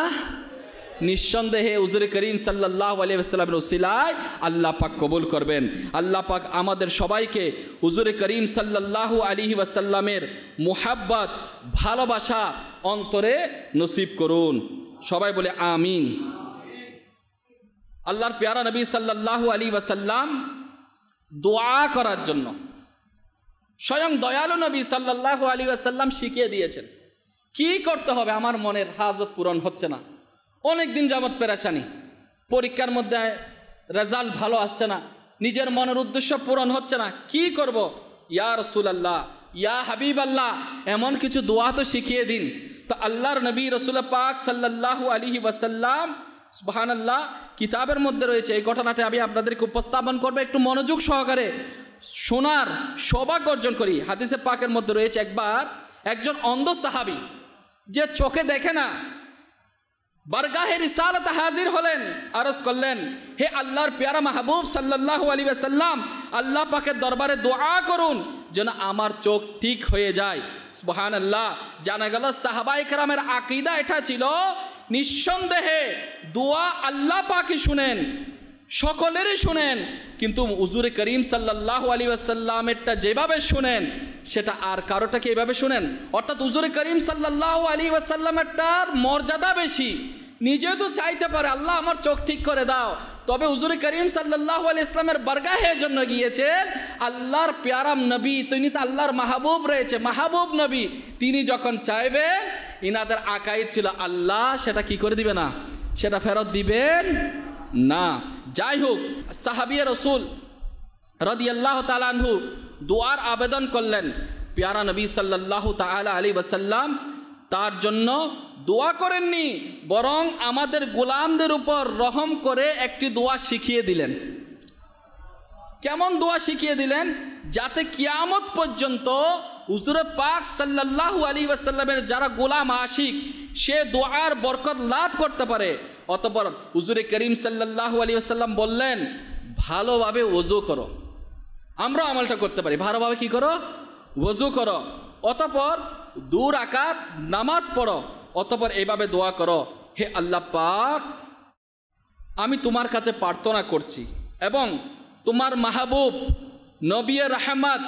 Speaker 4: নিঃসন্দেহে হুজুর করিম সাল্লাল্লাহু আলাইহি ওয়াসাল্লামের উসিলায় আল্লাহ পাক কবুল করবেন। আল্লাহ পাক আমাদের সবাইকে হুজুর করিম সাল্লাল্লাহু আলাইহি ওয়াসাল্লামের মুহাব্বত, ভালোবাসা অন্তরে নসিব করুন। সবাই বলে আমিন। আল্লাহর প্যারা নবী সাল্লাল্লাহু আলাইহি ওয়াসাল্লাম দোয়া করার জন্য স্বয়ং দয়ালু নবী সাল্লাল্লাহু আলাইহি ওয়াসাল্লাম শিখিয়ে দিয়েছেন কি করতে হবে। আমার মনের হাজত পূরণ হচ্ছে না, অনেক দিন যাবত পেরেশানি, পরীক্ষার মধ্যে রেজাল্ট ভালো আসছে না, নিজের মনের উদ্দেশ্য পূরণ হচ্ছে না, কি করব? ইয়া রাসূলুল্লাহ, ইয়া হাবিব আল্লাহ, এমন কিছু দোয়া তো শিখিয়ে দিন। তো আল্লাহর নবী রাসূল পাক সাল্লাল্লাহু আলাইহি ওয়াসাল্লাম, সুবহানাল্লাহ, কিতাবের মধ্যে রয়েছে। এই ঘটনাটা আমি আপনাদেরকে উপস্থাপন করব, একটু মনোযোগ সহকারে শোনার সৌভাগ্য অর্জন করি। হাদিসে পাকের মধ্যে রয়েছে, একবার একজন অন্ধ সাহাবী যে চোখে দেখে না, বারগাহে রিসালাতে হাজির হলেন, আরজ করলেন, হে আল্লাহর পেয়ারা মাহবুব সাল্লাল্লাহু আলাইহি ওয়াসাল্লাম, আল্লাহ পাকের দরবারে দোয়া করুন যেন আমার চোখ ঠিক হয়ে যায়। সুবহানাল্লাহ। জানা গেল সাহাবায়ে কেরামের আকীদা এটা ছিল, নিঃসন্দেহে দোয়া আল্লাহ পাকই শুনেন, সকলেরই শুনেন, কিন্তু হুজুরে করিম সাল্লাল্লাহু আলাইহি ওয়াসাল্লামেরটা যেভাবে শুনেন সেটা আর কারোটাকে এইভাবে শুনেন। অর্থাৎ হুজুরে করিম সাল্লাল্লাহু আলাইহি ওয়াসাল্লামেরটার মর্যাদা বেশি, নিজেও তো চাইতে পারে আল্লাহ আমার চোখ ঠিক করে দাও, তবে হুজুরে করিম সাল্লাল্লাহু আলাইহি ওয়াসাল্লামের বারগাহের জন্য গিয়েছেন। আল্লাহর প্যারাম নবী, তিনি তো আল্লাহর মাহবুব রয়েছে, মাহবুব নবী, তিনি যখন চাইবেন, ইনাদের আকাইদ ছিল আল্লাহ সেটা কি করে দিবে না, সেটা ফেরত দিবেন না। যাই হোক, সাহাবিয়ে রসুল রাদিয়াল্লাহু তাআলা আনহু দোয়ার আবেদন করলেন। প্যারা নবী সাল্লাল্লাহু তাআলা আলাইহি ওয়াসাল্লাম তার জন্য দোয়া করেননি, বরং আমাদের গোলামদের উপর রহম করে একটি দোয়া শিখিয়ে দিলেন। কেমন দোয়া শিখিয়ে দিলেন? যাতে কিয়ামত পর্যন্ত হুজুরে পাক সাল্লাল্লাহু আলাইহি ওয়াসাল্লামের যারা গোলাম আশিক সে দোয়ার বরকত লাভ করতে পারে। অতঃপর হুজুরে করিম সাল্লাল্লাহু আলাইহি ওয়াসাল্লাম বললেন, ভালোভাবে ওযু করো। আমরা আমলটা করতে পারি, ভালোভাবে কি করো? ওযু করো। অতঃপর 2 রাকাত নামাজ পড়ো। অতঃপর এইভাবে দোয়া করো, হে আল্লাহ পাক, আমি তোমার কাছে প্রার্থনা করছি এবং তোমার মাহবুব নবী রহমত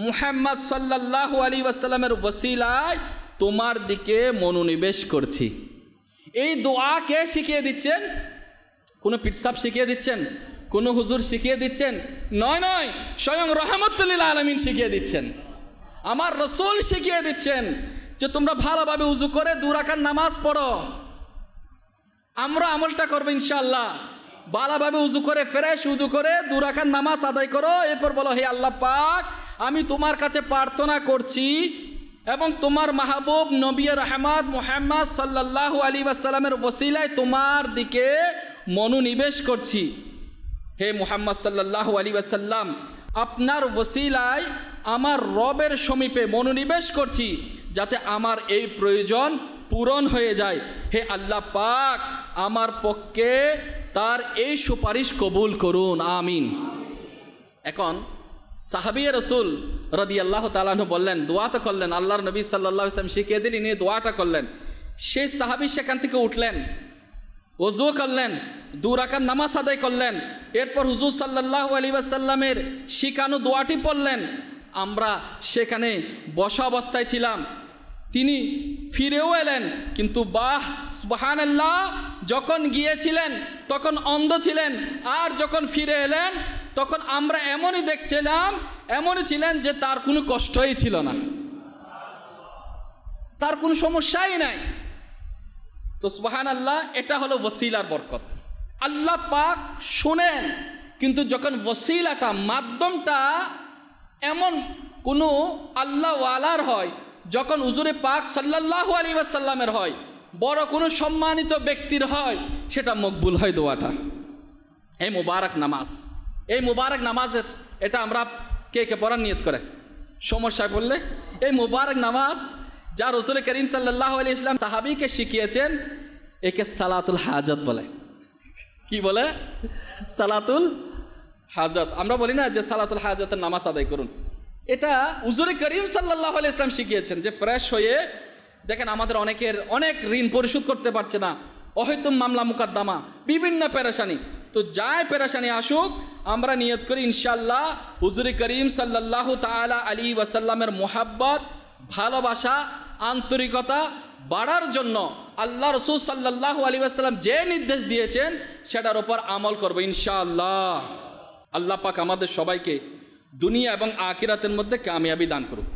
Speaker 4: মুহাম্মদ সাল্লাল্লাহু আলাইহি ওয়াসাল্লামের ওসিলায় তোমার দিকে মনোনিবেশ করছি। এই দোয়া কে শিখিয়ে দিচ্ছেন? কোনো পীরসাব শিখিয়ে দিচ্ছেন? কোনো হুজুর শিখিয়ে দিচ্ছেন? নয় নয়, স্বয়ং রহমতুল লিল আলামিন শিখিয়ে দিচ্ছেন। আমার রাসূল শিখিয়ে দিচ্ছেন যে তোমরা ভালোভাবে উযু করে 2 রাকাত নামাজ পড়ো। আমরা আমলটা করবো ইনশাআল্লাহ। ভালোভাবে উযু করে, ফ্রেশ উযু করে 2 রাকাত নামাজ আদায় করো। এরপর বলো, হে আল্লাহ পাক, আমি তোমার কাছে প্রার্থনা করছি এবং তোমার মাহবুব নবী রহমত মুহাম্মদ সাল্লাল্লাহু আলাইহি ওয়াসাল্লামের ওসিলায় তোমার দিকে মনোনিবেশ করছি। হে মুহাম্মদ সাল্লাল্লাহু আলাইহি ওয়াসাল্লাম, আপনার ওসিলায় আমার রবের সমীপে মনোনিবেশ করছি যাতে আমার এই প্রয়োজন পূরণ হয়ে যায়। হে আল্লাহ পাক, আমার পক্ষে তার এই সুপারিশ কবুল করুন, আমিন। এখন সাহাবিয়ে রসুল রাদিয়াল্লাহু তাআলা আনহু বললেন, দোয়া তো করলেন, আল্লাহর নবী সাল্লাল্লাহু আলাইহি ওয়াসাল্লাম শিখিয়ে দিলেন, এই দোয়াটা করলেন। সেই সাহাবী সেখান থেকে উঠলেন, ওযু করলেন, 2 রাকাত নামাজ আদায় করলেন। এরপর হুজুর সাল্লাল্লাহু আলাইহি ওয়াসাল্লামের শিখানো দোয়াটি পড়লেন। আমরা সেখানে বসা অবস্থায় ছিলাম, তিনি ফিরেও এলেন, কিন্তু বাহ সুবহানাল্লাহ, যখন গিয়েছিলেন তখন অন্ধ ছিলেন, আর যখন ফিরে এলেন তখন আমরা এমনই দেখছিলাম, এমনই ছিলেন যে তার কোনো কষ্টই ছিল না, তার কোনো সমস্যাই নাই। তো সুবহানাল্লাহ, এটা হলো ওসিলার বরকত। আল্লাহ পাক শুনেন, কিন্তু যখন ওসিলাটা, মাধ্যমটা এমন কোনো আল্লাহওয়ালার হয়, যখন হুজুরে পাক সাল্লাল্লাহু আলাইহি ওয়াসাল্লামের হয়, বড় কোনো সম্মানিত ব্যক্তির হয়, সেটা মকবুল হয় দোয়াটা। এই মুবারক নামাজ, এই মুবারক নামাজের এটা আমরা কে কে পড়ার নিয়ত করে সমস্যায় পড়লে, এই মুবারক নামাজ যা রাসূল করিম সাল্লাল্লাহু আলাইহি ওয়াসাল্লাম সাহাবীকে শিখিয়েছেন, একে সালাতুল হাজাত বলে। কি বলে? সালাতুল হাজাত। আমরা বলি না যে সালাতুল হাজাতের নামাজ আদায় করুন, এটা হুজুর করিম সাল্লাল্লাহু আলাইহি ওয়াসাল্লাম শিখিয়েছেন। যে ফ্রেশ হয়ে দেখেন, আমাদের অনেকের অনেক ঋণ পরিশোধ করতে পারছে না, অহৈত মামলা মুকদ্দমা, বিভিন্ন পেরেশানি। তো যাই পেরেশানি আসুক, আমরা নিয়ত করি ইনশাআল্লাহ হুজুর করিম সাল্লাল্লাহু তাআলা আলাইহি ওয়াসাল্লামের মোহাব্বত, ভালোবাসা, আন্তরিকতা বাড়ার জন্য আল্লাহ রাসূল সাল্লাল্লাহু আলাইহি ওয়াসাল্লাম যে নির্দেশ দিয়েছেন সেটার উপর আমল করব ইনশাআল্লাহ। আল্লাহ পাক আমাদের সবাইকে দুনিয়া এবং আখিরাতের মধ্যে কামিয়াবি দান করুক।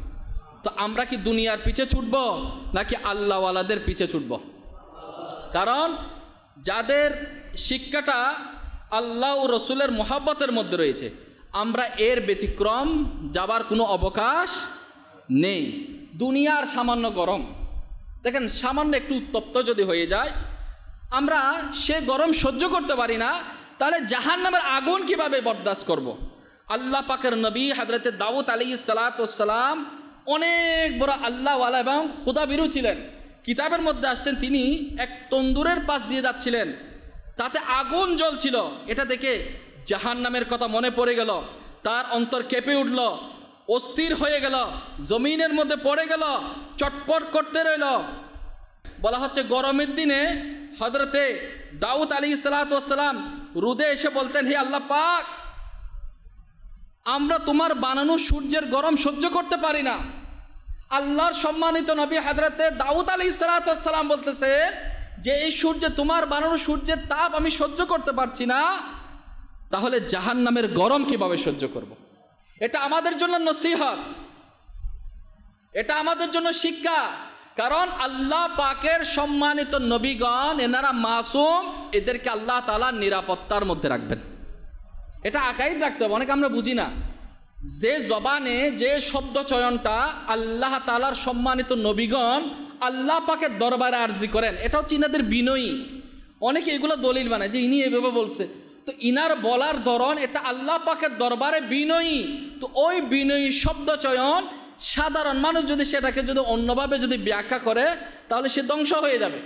Speaker 4: তো আমরা কি দুনিয়ার পিছে ছুটব নাকি আল্লাহওয়ালাদের পিছে ছুটব? কারণ যাদের শিক্ষাটা আল্লাহ ও রসুলের মহাব্বতের মধ্যে রয়েছে, আমরা এর ব্যতিক্রম যাবার কোনো অবকাশ নেই। দুনিয়ার সামান্য গরম, দেখেন সামান্য একটু উত্তপ্ত যদি হয়ে যায়, আমরা সে গরম সহ্য করতে পারি না, তাহলে জাহান্নামের আগুন কিভাবে বরদাস্ত করব। আল্লাহ পাকের নবী হযরত দাউদ আলাইহিস সালাতু ওয়াস সালাম অনেক বড় আল্লাহওয়ালা এবং খুদাবিরু ছিলেন। কিতাবের মধ্যে আসছেন তিনি এক তন্দুরের পাশ দিয়ে যাচ্ছিলেন, তাতে আগুন জ্বলছিল। এটা দেখে জাহান্নামের কথা মনে পড়ে গেল, তার অন্তর কেঁপে উঠল, অস্থির হয়ে গেল, জমিনের মধ্যে পড়ে গেল, চটপট করতে রইল। বলা হচ্ছে গরমের দিনে হযরতে দাউদ আলাইহিস সালাতু ওয়াস সালাম রোদে এসে বলতেন, হে আল্লাহ পাক, আমরা তোমার বানানো সূর্যের গরম সহ্য করতে পারি না। আল্লাহর সম্মানিত নবী হযরতে দাউদ আলাইহিস সালাতু ওয়াস সালাম বলতেছে যে এই সূর্য, তোমার বানানো সূর্যের তাপ আমি সহ্য করতে পারছি না, তাহলে জাহান্নামের গরম কিভাবে সহ্য করব। এটা আমাদের জন্য নসিহত, এটা আমাদের জন্য শিক্ষা। কারণ আল্লাহ পাকের সম্মানিত নবীগণ এনারা মাসুম, এদেরকে আল্লাহ তাআলা নিরাপত্তার মধ্যে রাখবেন। এটা আকাইদ রাখতে হবে, অনেক আমরা বুঝি না। যে জবানে যে শব্দ চয়নটা আল্লাহ তাআলার সম্মানিত নবীগণ আল্লাহ পাকের দরবারে আরজি করেন, এটা হচ্ছে ইনাদের বিনয়ী। অনেকে এগুলো দলিল বানায় যে ইনি এভাবে বলছে, তো ইনার বলার ধরন এটা আল্লাহ পাকের দরবারে বিনয়ী। তো ওই বিনয়ী শব্দ চয়ন সাধারণ মানুষ যদি সেটাকে যদি অন্যভাবে যদি ব্যাখ্যা করে, তাহলে সে ধ্বংস হয়ে যাবে।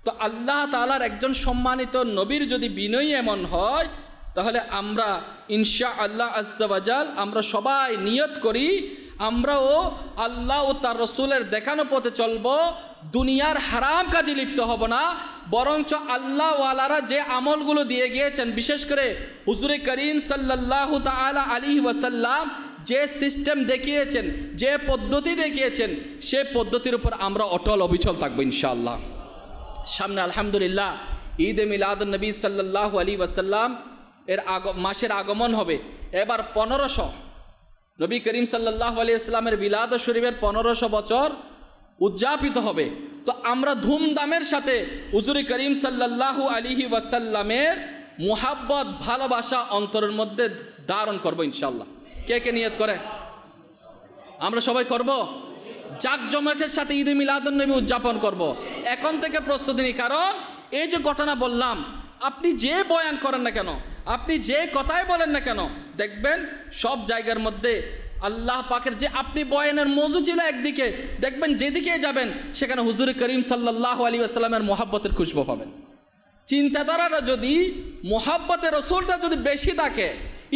Speaker 4: তো আল্লাহ তাআলার একজন সম্মানিত নবীর যদি বিনয়ী এমন হয়, তাহলে আমরা ইনশাআল্লাহ আজ্জা ওয়া জাল আমরা সবাই নিয়ত করি আমরাও আল্লাহ ও তার রসুলের দেখানো পথে চলব, দুনিয়ার হারাম কাজে লিপ্ত হব না, বরঞ্চ আল্লাহ ওয়ালারা যে আমলগুলো দিয়ে গিয়েছেন, বিশেষ করে হুজুরে করিম সাল্লাল্লাহু তাআলা আলাইহি ওয়াসাল্লাম যে সিস্টেম দেখিয়েছেন, যে পদ্ধতি দেখিয়েছেন, সে পদ্ধতির উপর আমরা অটল অবিচল থাকবো ইনশাআল্লাহ। সামনে আলহামদুলিল্লাহ ঈদে মিলাদুন নবী সাল্লাল্লাহু আলাইহি ওয়াসাল্লাম এর মাসের আগমন হবে। এবার 1500 নবী করিম সাল্লাল্লাহু আলাইহি ওয়াসাল্লামের মিলাদ শরীফের 1500 বছর উদযাপিত হবে। তো আমরা ধুমধামের সাথে হুজুরে করিম সাল্লাল্লাহু আলাইহি ওয়াসাল্লামের মুহাব্বত ভালোবাসা অন্তরের মধ্যে ধারণ করব ইনশাআল্লাহ। কে কে নিয়ত করে? আমরা সবাই করব, জাঁকজমকের সাথে ঈদে মিলাদুন নবী উদযাপন করব। এখন থেকে প্রস্তুতি নিই, কারণ এই যে ঘটনা বললাম, আপনি যে বয়ান করেন না কেন, আপনি যে কথাই বলেন না কেন, দেখবেন সব জায়গার মধ্যে আল্লাহ পাকের যে আপনি বয়ানের মজু ছিল একদিকে, দেখবেন যেদিকে যাবেন সেখানে হুজুর করিম সাল্লাল্লাহু আলাইহি ওয়াসাল্লামের মহাব্বতের খুশবু পাবেন। চিন্তাধারাটা যদি মহাব্বতের রসুলটা যদি বেশি থাকে,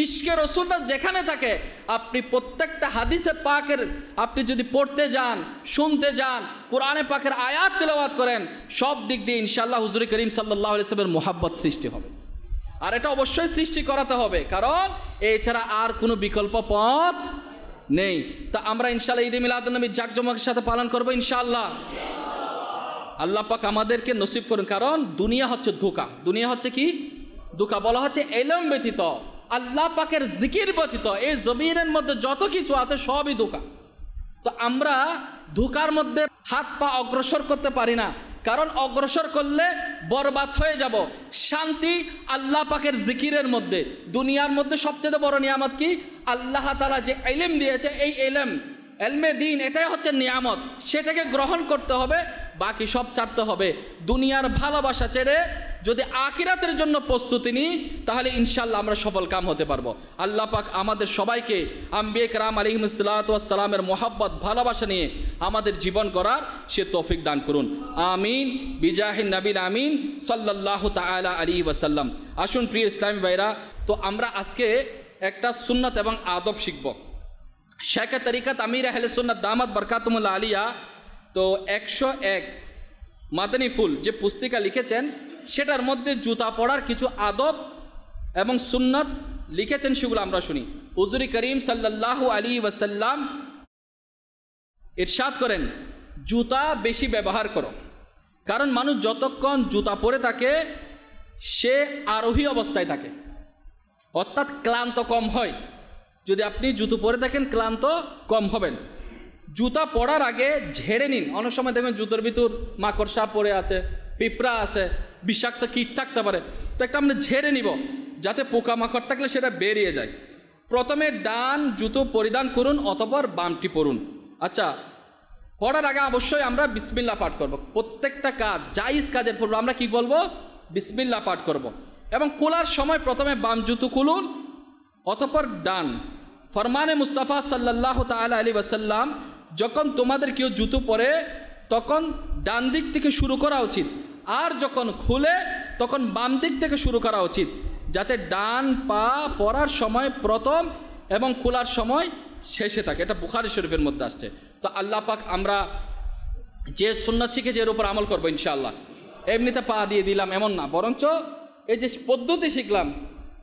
Speaker 4: ইশকে রসুলটা যেখানে থাকে, আপনি প্রত্যেকটা হাদিসে পাকের আপনি যদি পড়তে যান, শুনতে যান, কোরআনে পাকের আয়াত তেলাওয়াত করেন, সব দিক দিয়ে ইনশাআল্লাহ হুজুর করিম সাল্লাল্লাহু আলাইহি ওয়াসাল্লামের মহাব্বত সৃষ্টি হবে। আর এটা অবশ্যই সৃষ্টি করাতে হবে, কারণ এছাড়া আর কোনো বিকল্প পথ নেই। তা আমরা ইনশাআল্লাহ ঈদে মিলাদুন নবী জাঁকজমকের সাথে পালন করবো ইনশাআল্লাহ। আল্লাহ পাক আমাদেরকে নসিব করুন, কারণ দুনিয়া হচ্ছে ধোঁকা। দুনিয়া হচ্ছে কি? ধোঁকা। বলা হচ্ছে ইলম ব্যতীত, আল্লাহ পাকের জিকির ব্যতীত এই জমিনের মধ্যে যত কিছু আছে সবই ধোঁকা। তো আমরা ধোঁকার মধ্যে হাত পা অগ্রসর করতে পারি না, কারণ অগ্রসর করলে বরবাদ হয়ে যাব। শান্তি আল্লাহ পাকের জিকিরের মধ্যে। দুনিয়ার মধ্যে সবচেয়ে বড় নিয়ামত কি? আল্লাহ তাআলা যে ইলম দিয়েছে, এই ইলম এলমে দিন, এটাই হচ্ছে নিয়ামত। সেটাকে গ্রহণ করতে হবে, বাকি সব ছাড়তে হবে। দুনিয়ার ভালোবাসা ছেড়ে যদি আখিরাতের জন্য প্রস্তুতি নিই, তাহলে ইনশাআল্লাহ আমরা সফল কাম হতে পারবো। আল্লাহ পাক আমাদের সবাইকে আম্বিয়া কেরাম আলাইহিমুস সালাতু ওয়াস সালামের মহব্বত ভালোবাসা নিয়ে আমাদের জীবন গড়ার সে তৌফিক দান করুন, আমিন বিজাহিন নবীল আমিন সাল্লাল্লাহু তাআলা আলাইহি ওয়াসাল্লাম। আসুন প্রিয় ইসলামী ভাইরা, তো আমরা আজকে একটা সুন্নাত এবং আদব শিখব। শেখ তরিকাত আমির আহলে সুন্নাত দামাত বরকাতুহুল আলিয়া তো 101 মাদানী ফুল যে পুস্তিকা লিখেছেন, সেটার মধ্যে জুতা পরার কিছু আদব এবং সুন্নাত লিখেছেন, সেগুলো আমরা শুনি। হুজুর করিম সাল্লাল্লাহু আলাইহি ওয়াসাল্লাম ইরশাদ করেন, জুতা বেশি ব্যবহার করো, কারণ মানুষ যতক্ষণ জুতা পরে থাকে সে আরোহী অবস্থায় থাকে, অর্থাৎ ক্লান্ত কম হয়। যদি আপনি জুতো পরে থাকেন ক্লান্ত কম হবেন। জুতা পরার আগে ঝেড়ে নিন। অনেক সময় দেখবেন জুতোর ভিতর মাকড়সা পড়ে আছে, পিঁপড়া আছে, বিষাক্ত কীট থাকতে পারে, তো একটা আমরা ঝেড়ে নিব যাতে পোকামাকড় থাকলে সেটা বেরিয়ে যায়। প্রথমে ডান জুতো পরিধান করুন, অতঃপর বামটি পরুন। আচ্ছা, পড়ার আগে অবশ্যই আমরা বিসমিল্লাহ পাঠ করব। প্রত্যেকটা কাজ জায়েজ কাজের পূর্বে আমরা কি বলবো? বিসমিল্লাহ পাঠ করব। এবং খোলার সময় প্রথমে বাম জুতো খুলুন, অতঃপর ডান। ফরমানে মুস্তাফা সাল্লাল্লাহু তাআলা আলাইহি ওয়াসাল্লাম, যখন তোমাদের কেউ জুতো পরে তখন ডান দিক থেকে শুরু করা উচিত, আর যখন খুলে তখন বাম দিক থেকে শুরু করা উচিত, যাতে ডান পা পরার সময় প্রথম এবং খোলার সময় শেষে থাকে। এটা বুখারী শরীফের মধ্যে আসছে। তো আল্লাহ পাক আমরা যে সুন্নাত শিখেছি এর উপর আমল করবো ইনশাআল্লাহ। এমনিতে পা দিয়ে দিলাম এমন না, বরঞ্চ এই যে পদ্ধতি শিখলাম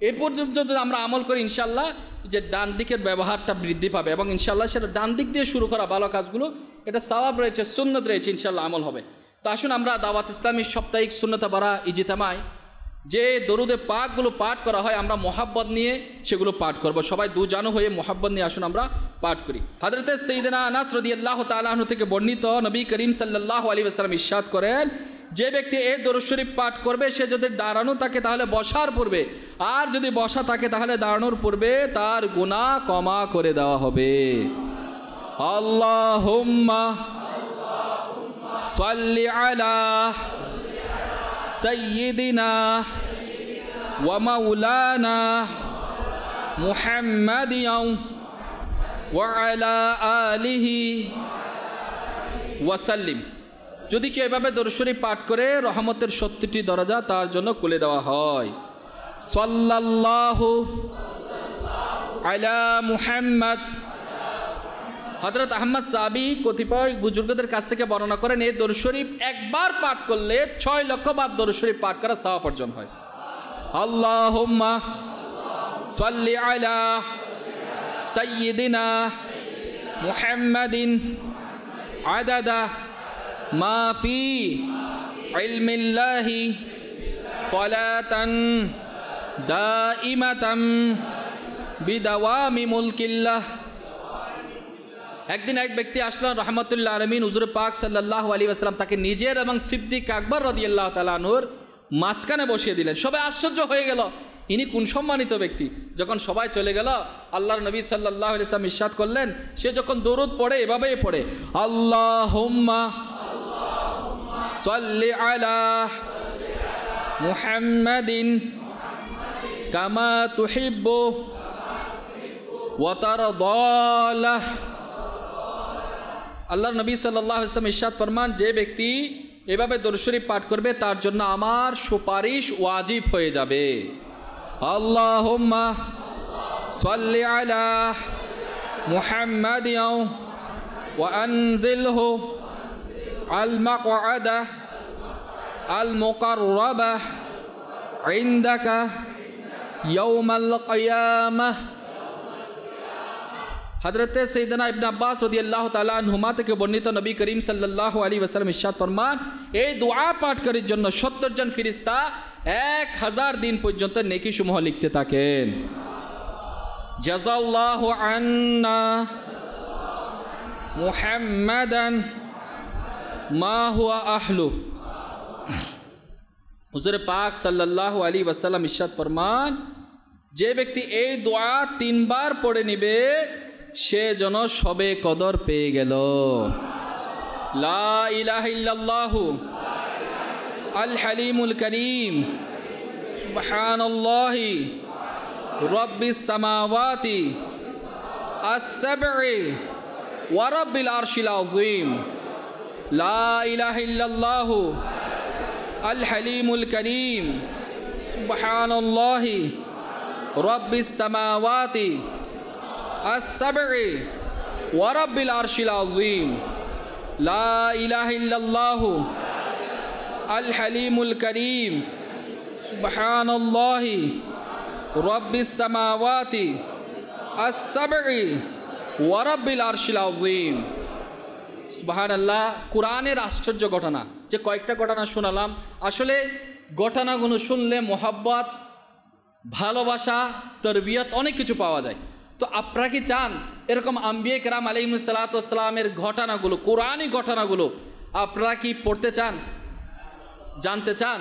Speaker 4: এ পর্যন্ত যদি আমরা আমল করি ইনশাআল্লাহ যে ডান দিকের ব্যবহারটা বৃদ্ধি পাবে, এবং ইনশাআল্লাহ সেটা ডান দিক দিয়ে শুরু করা ভালো কাজগুলো এটা সওয়াব রয়েছে, সুন্নত রয়েছে, ইনশাআল্লাহ আমল হবে। তো আসুন আমরা দাওয়াত ইসলামী সাপ্তাহিক সুন্নতে বারা ইজতিমায় যে দরুদে পাকগুলো পাঠ করা হয় আমরা মোহাব্বত নিয়ে সেগুলো পাঠ করব। সবাই দুজানু হয়ে মোহাব্বত নিয়ে আসুন আমরা পাঠ করি। হযরতে সাইয়েদনা আনাস রাদিয়াল্লাহু তাআলা আনহু থেকে বর্ণিত, নবী করিম সাল্লাল্লাহু আলাইহি ওয়াসাল্লাম ইরশাদ করেন, যে ব্যক্তি এই দরুদ শরীফ পাঠ করবে সে যদি দাঁড়ানো থাকে তাহলে বসার পূর্বে, আর যদি বসা থাকে তাহলে দাঁড়ানোর পূর্বে তার গুনাহ ক্ষমা করে দেওয়া হবে। আল্লাহুম্মা সাল্লি আলা সাইয়্যিদিনা ওয়া মাওলানা মুহাম্মাদিন ওয়া আলা আলিহি ওয়া সাল্লিম। যদি কেউ এভাবে দরুদ শরীফ পাঠ করে রহমতের 70টি দরজা তার জন্য খুলে দেওয়া হয়। সাল্লাল্লাহু আলা মুহাম্মদ। হযরত আহমদ সাহাবী কতিপয় বুজুর্গদের কাছ থেকে বর্ণনা করেন, এই দরুদ শরীফ একবার পাঠ করলে 6 লক্ষ বার দরুদ শরীফ পাঠ করা সওয়াব অর্জন হয়। আল্লাহুম্মা সাল্লি আলা সাইয়্যিদিনা মুহাম্মাদিন আদাদা মা ফি ইলমিল্লাহি সালাতান দাইমাতান বিদাওয়ামি মুলকিল্লাহ। একদিন এক ব্যক্তি আসলেন রহমতুল্লাহ আলামিন হুজুর পাক সাল্লাল্লাহু আলাইহি ওয়াসাল্লাম তাকে নিজের এবং সিদ্দিক আকবর রাদিয়াল্লাহু তাআলা আনহুর মাঝখানে বসিয়ে দিলেন। সবাই আশ্চর্য হয়ে গেল, ইনি কোন সম্মানিত ব্যক্তি। যখন সবাই চলে গেল আল্লাহর নবী সাল্লাল্লাহু আলাইহি ওয়াসাল্লাম ইরশাদ করলেন, সে যখন দরুদ পড়ে এভাবেই পড়ে, আল্লাহুম্মা সাল্লি আলা মুহাম্মাদিন কামা তুহিব্বু ওয়া তারদা। আল্লাহর নবী সাল্লাল্লাহু আলাইহি ওয়াসাল্লাম ইরশাদ ফরমান, যে ব্যক্তি এভাবে দরুদ শরীফ পাঠ করবে তার জন্য আমার সুপারিশ ওয়াজিব হয়ে যাবে। আল্লাহুম্মা সাল্লি আলা মুহাম্মাদিন ওয়া আনজিলহু আল মাকআদা আল মুকাররাবা ইনদাকা ইয়াউমাল কিয়ামাহ। হযরতে সাইয়েদনা ইবনে আব্বাস রাদিয়াল্লাহু তাআলা আনহুমা থেকে বর্ণিত, নবী করিম সাল্লাল্লাহু আলাইহি ওয়াসাল্লাম ইরশাদ ফরমান, এই দোয়া পাঠকারীর জন্য 70 জন ফেরেশতা 1000 দিন পর্যন্ত নেকি সমূহ লিখতে থাকেন। জাযাল্লাহু আন্না মুহাম্মাদান মা হুয়া আহলু। হুজুর পাক সাল্লাল্লাহু আলাইহি ওয়াসাল্লাম ইরশাদ ফরমান, যে ব্যক্তি এই দোয়া 3 বার পড়ে নিবে সে যেন সবে কদর পেয়ে গেল। লা ইলাহা ইল্লাল্লাহু আল হালিমুল কারীম সুবহানাল্লাহি রাব্বিস সামাওয়াতি আস-সাব'i ওয়া রাব্বিল আরশিল আযীম। লা ইলাহা ইল্লাল্লাহু আল হালিমুল কারীম সুবহানাল্লাহি রাব্বিস সামাওয়াতি আস-সাব'i ওয়া রাব্বিল আরশিল আযীম। লা ইলাহা ইল্লাল্লাহু আল হালিমুল কারীম সুবহানাল্লাহি রাব্বিস সামাওয়াতি আস-সাব'i ওয়া রাব্বিল আরশিল আযীম। সুবহানাল্লাহ। কোরআনের আশ্চর্য ঘটনা, যে কয়েকটা ঘটনা শোনালাম, আসলে ঘটনাগুলো শুনলে মোহাব্বত, ভালোবাসা, তরবিয়ত অনেক কিছু পাওয়া যায়। তো আপনারা কি চান এরকম আম্বিয়া কেরাম আলাইহিস সালাতু ওয়াস সালামের ঘটনাগুলো, কোরআনী ঘটনাগুলো আপনারা কি পড়তে চান, জানতে চান?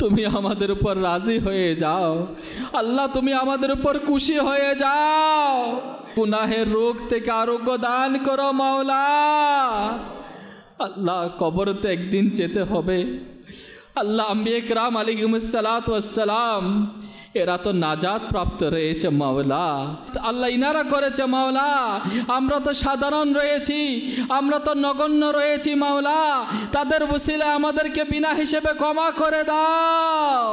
Speaker 4: তুমি আমাদের উপর রাজি হয়ে যাও আল্লাহ, তুমি আমাদের উপর খুশি হয়ে যাও। গুনাহের রোগ থেকে আরোগ্য দান করো মাওলা। আল্লাহ কবরতে একদিন যেতে হবে আল্লাহ। আম্বিয়া কিরাম আলাইহিমুসসালাতু ওয়াসসালাম এরা তো নাজাত প্রাপ্ত রয়েছে মাওলা, আল্লাহ ইনারা করেছে মাওলা। আমরা তো সাধারণ রয়েছি, আমরা তো নগণ্য রয়েছি মাওলা। তাদের ওসিলায় আমাদেরকে বিনা হিসেবে ক্ষমা করে দাও।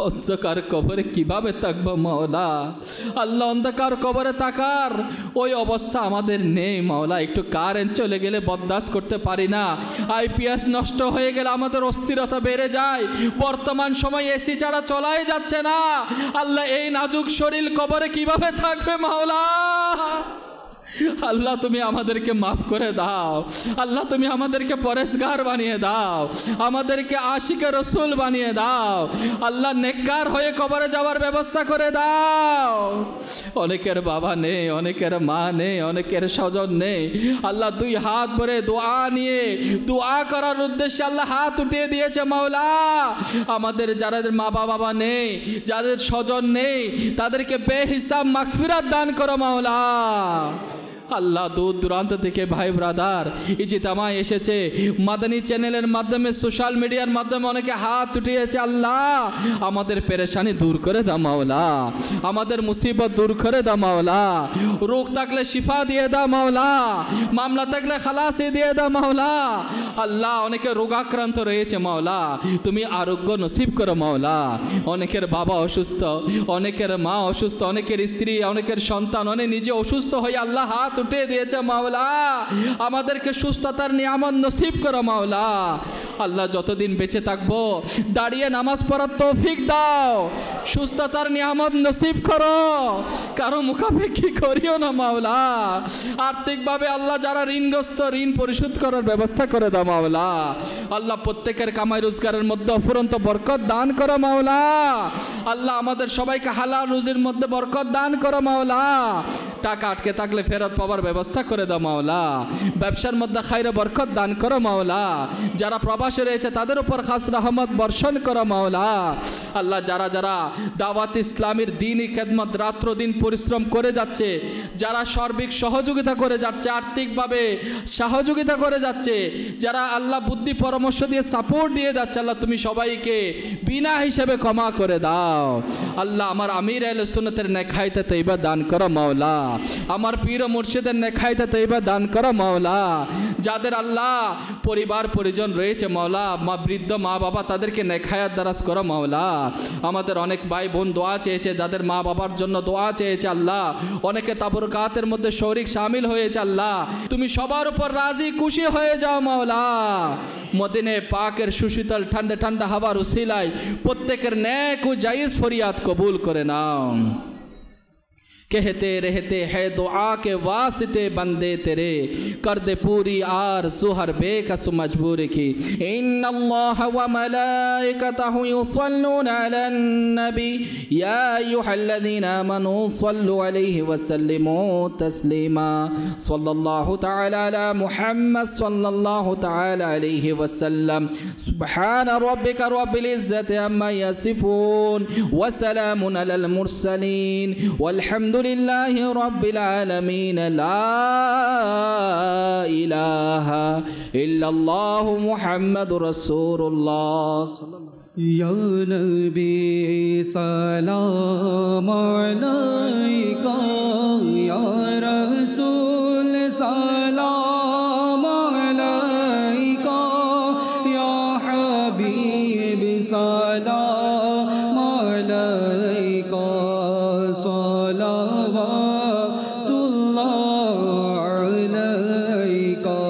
Speaker 4: অন্ধকার কবরে কিভাবে থাকবো মাওলা? আল্লাহ অন্ধকার কবরে থাকার ওই অবস্থা আমাদের নেই মাওলা। একটু কারেন্ট চলে গেলে বরদাস্ত করতে পারি না, আইপিএস নষ্ট হয়ে গেলে আমাদের অস্থিরতা বেড়ে যায়। বর্তমান সময় এসি ছাড়া চলাই যাচ্ছে না। আল্লাহ এই নাজুক শরীর কবরে কিভাবে থাকবে মাওলা? আল্লাহ তুমি আমাদেরকে মাফ করে দাও। আল্লাহ তুমি আমাদেরকে পরেশগার বানিয়ে দাও, আমাদেরকে আশিকে রসুল বানিয়ে দাও। আল্লাহ নেককার হয়ে কবরে যাওয়ার ব্যবস্থা করে দাও। অনেকের বাবা নেই, অনেকের মা নেই, অনেকের স্বজন নেই। আল্লাহ দুই হাত ভরে দোয়া নিয়ে দোয়া করার উদ্দেশ্যে আল্লাহ হাত উঠিয়ে দিয়েছে মাওলা। আমাদের যাদের মা বাবা নেই, যাদের স্বজন নেই, তাদেরকে বেহিসাব মাগফিরাত দান করো মাওলা। আল্লাহ দূর দূরান্ত থেকে ভাই ব্রাদার ইজতিমায় এসেছে, মাদানী চ্যানেলের মাধ্যমে সোশ্যাল মিডিয়ার মাধ্যমে অনেকে হাত উঠিয়েছে। আল্লাহ আমাদের পেরেশানি দূর করে দাও মাওলা, আমাদের মুসিবত দূর করে দাও মাওলা। রোগ থাকলে শিফা দিয়ে দাও মাওলা, মামলা থাকলে খালাসি দিয়ে দাও মাওলা। আল্লাহ অনেকে রোগাক্রান্ত রয়েছে মাওলা, তুমি আরোগ্য নসিব করো মাওলা। অনেকের বাবা অসুস্থ, অনেকের মা অসুস্থ, অনেকের স্ত্রী, অনেকের সন্তান, অনেক নিজে অসুস্থ হয়ে আল্লাহ হাত উঠে দিয়েছে মাওলা। আমাদেরকে সুস্থতার নিয়ামত নসিব করো মাওলা। আল্লাহ যতদিন বেঁচে থাকবো দাঁড়িয়ে নামাজ পড়ার তৌফিক দাও, সুস্থতার নিয়ামত নসিব করো, কারো মুখাপেক্ষি করিও না মাওলা। আর্থিকভাবে আল্লাহ যারা ঋণগ্রস্ত, ঋণ পরিশোধ করার ব্যবস্থা করে দাও মাওলা। আল্লাহ প্রত্যেকের কামাই রোজগারের মধ্যে অফুরন্ত বরকত দান করো মাওলা। আল্লাহ আমাদের সবাইকে হালাল রুজির মধ্যে বরকত দান করো মাওলা। টাকা আটকে থাকলে ফেরত পাওয়ার ব্যবস্থা করে দাও মাওলা। ব্যবসার মধ্যে খায়রে বরকত দান করো মাওলা। যারা প্রবাসে রয়েছে তাদের উপর খাস রহমত বর্ষণ করো মাওলা। আল্লাহ যারা যারা দাওয়াত ইসলামের দ্বীনি খেদমত রাত্র দিন পরিশ্রম করে যাচ্ছে, যারা সার্বিক সহযোগিতা করে যাচ্ছে, আর্থিকভাবে সহযোগিতা করে যাচ্ছে, যারা আল্লাহ বুদ্ধি পরামর্শ দিয়ে সাপোর্ট দিয়ে যাচ্ছে, আল্লাহ তুমি সবাইকে বিনা হিসেবে ক্ষমা করে দাও। আল্লাহ আমার আমির আহলে সুন্নাতের নেখায়েতে তৈবা দান করো মাওলা। আমার পীর ও মুর্শিদের নেখায়েতে তৈবা দান করো মাওলা। যাদের আল্লাহ পরিবার পরিজন রয়েছে মাওলা, বৃদ্ধ মা বাবা, তাদেরকে নেখায়াত দারাজ করো মাওলা। আমাদের অনেক ভাই বোন দোয়া চেয়েছে, যাদের মা বাবার জন্য দোয়া চেয়েছে আল্লাহ, অনেকে তাবরকাতের মধ্যে শরিক শামিল হয়েছে আল্লাহ, তুমি সবার উপর রাজি খুশি হয়ে যাও মাওলা। মদিনে পাকের সুশীতল ঠান্ডা ঠান্ডা হাওয়ার উসিলায় প্রত্যেকের নেক ও জায়েজ ফরিয়াদ কবুল করে নাও। कहते रहते हैं दुआ के वास्ते बंदे तेरे, कर दे पूरी आरज़ू हर बेकस मजबूरी की। इन्नल्लाह व मलाइकतहु युसल्लूना अलन नबी या अय्युहल्लज़ीना आमनू सल्लु अलैहि व सल्लिमू तस्लीमा। सल्लल्लाहु तआला अला मुहम्मद सल्लल्लाहु तआला अलैहि व सल्लम। सुब्हान रब्बिका रब्बिल इज्जति अम्मा यसिफून व सलामुन अलल मुरसलीन वल्हम्दु लिल्लाहि रब्बिल आलमीन। ला इलाहा इल्लल्लाहु मुहम्मदुर रसूलुल्लाह।
Speaker 1: या नबी सलाम अलैका, या रसूल सलाम अलैका, या हबीब सलाम अलैका। सलावतुल्लाह अलैका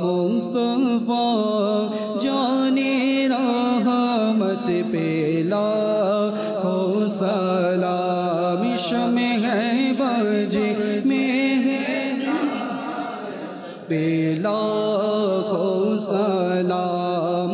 Speaker 1: मुस्तफा जाने रहमत पे लाखो सलाम। शमे है बजे में पे लाखो सलाम।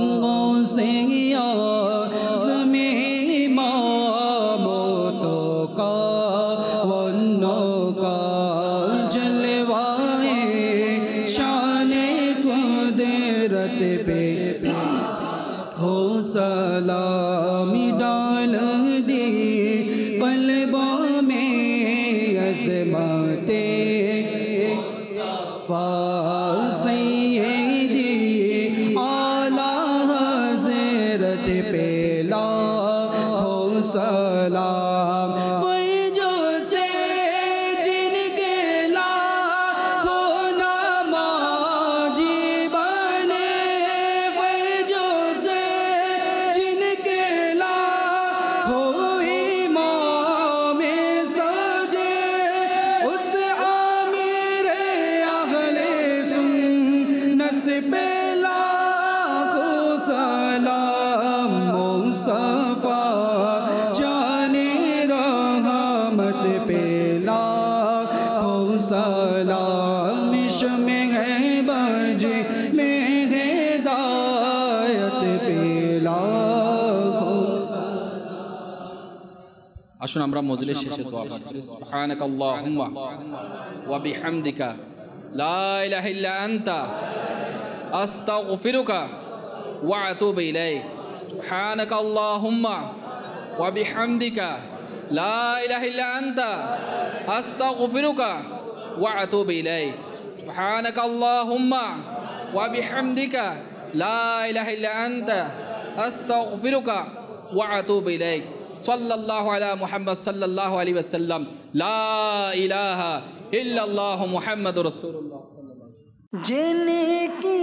Speaker 1: गौसे सलाम डाल दी क़ल्बों में अज़मते सय्यदी आला हज़रत पे लाखों सलाम। फैज़ों से जिनके लाखों नमाज़ी बने, फैज़ों से जिनके लाखों इमाम सजे, उस आमिर अहले सुन्नत पे लाखों सलाम। मुस्तफ़ा जाने रहमत पे लाखों सलाम। शमे है बजे में हिदायत पे लाखों
Speaker 4: আসুন আমরা মজলিস শেষে দোয়া পাঠ করি। সুবহানাকাল্লাহুম্মা ওয়া বিহামদিকা লা ইলাহা ইল্লা আনতা আস্তাগফিরুকা ওয়া আতুবু ইলাইক। সুবহানাকাল্লাহুম্মা ওয়া বিহামদিকা লা ইলাহা ইল্লা আনতা আস্তাগফিরুকা ওয়া আতুবু ইলাইক। সুবহানাকাল্লাহুম্মা ওয়া বিহামদিকা লা ইলাহা ইল্লা আনতা আস্তাগফিরুকা ওয়া আতুবু ইলাইক। सल्लल्लाहु अला मुहम्मद सल्लल्लाहु अलैहि वसल्लम। ला इलाहा इल्लल्लाहु मुहम्मदुर रसूलुल्लाह।
Speaker 5: जिनकी